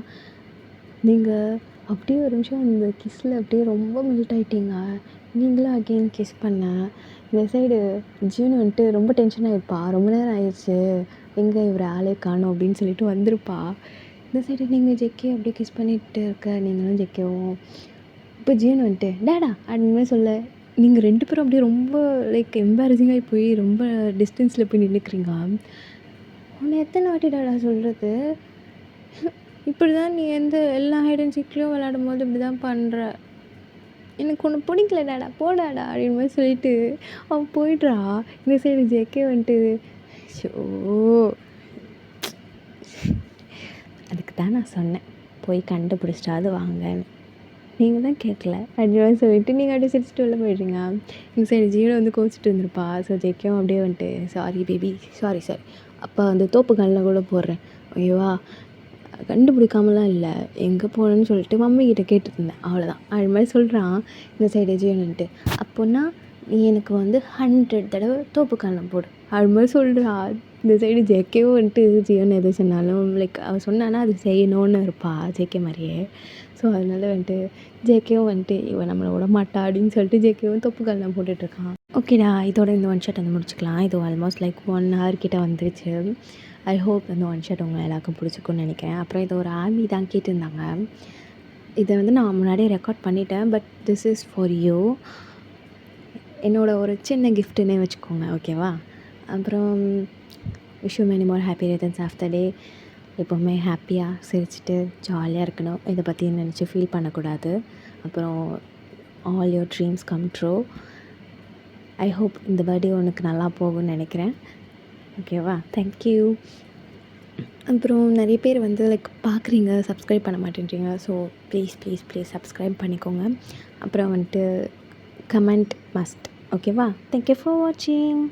S1: நீங்கள் அப்படியே ஒரு நிமிஷம் அந்த கிஸ்ஸில் அப்படியே ரொம்ப மெல்ட் ஆகிட்டீங்க. நீங்களும் அகெயின் கிஸ் பண்ண இந்த சைடு ஜீனு வந்துட்டு ரொம்ப டென்ஷன் ஆகிருப்பா. ரொம்ப நேரம் ஆயிடுச்சு, எங்கே இவர் ஆளே காணும் அப்படின்னு சொல்லிட்டு வந்திருப்பா. இந்த சைடு நீங்கள் ஜெக்கி அப்படியே கிஸ் பண்ணிகிட்டு இருக்க, நீங்களும் ஜெக்கவும். இப்போ ஜீனு வந்துட்டு டேடா அப்படின்னு சொல்ல, நீங்கள் 2 பேரும் அப்படியே ரொம்ப லைக் எம்பாரசிங்காகி போய் ரொம்ப டிஸ்டன்ஸில் போய் நின்றுக்கிறீங்க. உன்னை எத்தனை வாட்டி டேடா சொல்கிறது? இப்படி தான் நீ எல்லா ஹைட் அண்ட் சீக்லேயும் விளையாடும் போது இப்படி தான் பண்ணுற. எனக்கு ஒன்று பிடிக்கல டேடா, போடாடா அப்படின்னு மாதிரி சொல்லிட்டு அவன் போய்ட்றா. இந்த சைடு ஜெக்கே வந்துட்டு ஷோ, அதுக்கு தான் நான் சொன்னேன் போய் கண்டுபிடிச்சிட்டாது வாங்கன்னு. நீங்கள் தான் கேட்கல அப்படின்னு சொல்லிட்டு நீங்கள் அப்படியே சிரிச்சிட்டு உள்ள போயிடுறீங்க. இந்த சைடு ஜீவனை வந்து கோச்சிட்டு வந்துருப்பா. ஸோ ஜெக்கியும் அப்படியே வந்துட்டு சாரி பேபி, சாரி அப்போ அந்த தோப்பு கண்ணில் கூட போடுறேன் ஓகேவா, கண்டுபிடிக்காமலாம் இல்லை, எங்கே போனேன்னு சொல்லிட்டு மம்மிக்கிட்ட கேட்டுட்டு இருந்தேன், அவ்வளோதான் அது மாதிரி சொல்கிறான். இந்த சைடு ஜீவன்ட்டு அப்போன்னா நீ எனக்கு வந்து 100 தடவை தோப்பு கண்ணை போடு அது மாதிரி சொல்கிறா. இந்த சைடு ஜெக்கேவும் வந்துட்டு ஜீவன் எது சொன்னாலும் லைக் அவள் சொன்னான்னா அது செய்யணும்னு இருப்பா ஜெக்கே மாதிரியே. ஸோ அதனால வந்துட்டு ஜேகேவும் வந்துட்டு இவன் நம்மளை விட மாட்டா அப்படின்னு சொல்லிட்டு ஜேகேவும் தொப்பு கல்லாம் போட்டுட்ருக்கான். ஓகேடா, இதோட இந்த ஒன் ஷாட் வந்து முடிச்சுக்கலாம். இது ஆல்மோஸ்ட் லைக் 1 hour கிட்ட வந்துருச்சு. ஐ ஹோப் இந்த ஒன் ஷாட் உங்களை எல்லாருக்கும் பிடிச்சிக்கும்னு நினைக்கிறேன். அப்புறம் இது ஒரு ஆர்மி தான் கேட்டிருந்தாங்க. இதை வந்து நான் முன்னாடியே ரெக்கார்ட் பண்ணிட்டேன். But this is for you, என்னோட ஒரு சின்ன கிஃப்ட்டுன்னே வச்சுக்கோங்க ஓகேவா. அப்புறம் wish you many more happy returns of the day. எப்போவுமே ஹாப்பியாக சிரிச்சிட்டு ஜாலியாக இருக்கணும், இதை பற்றி நினச்சி ஃபீல் பண்ணக்கூடாது. அப்புறம் all your dreams come true. I hope இந்த பர்த்டே உனக்கு நல்லா போகும்னு நினைக்கிறேன் ஓகேவா. தேங்க்யூ. அப்புறம் நிறைய பேர் வந்து லைக் பார்க்குறீங்க, சப்ஸ்கிரைப் பண்ண மாட்டேன்றீங்க. ஸோ ப்ளீஸ் சப்ஸ்கிரைப் பண்ணிக்கோங்க. அப்புறம் வந்துட்டு கமெண்ட் மஸ்ட் ஓகேவா. தேங்க்யூ ஃபார் வாட்சிங்.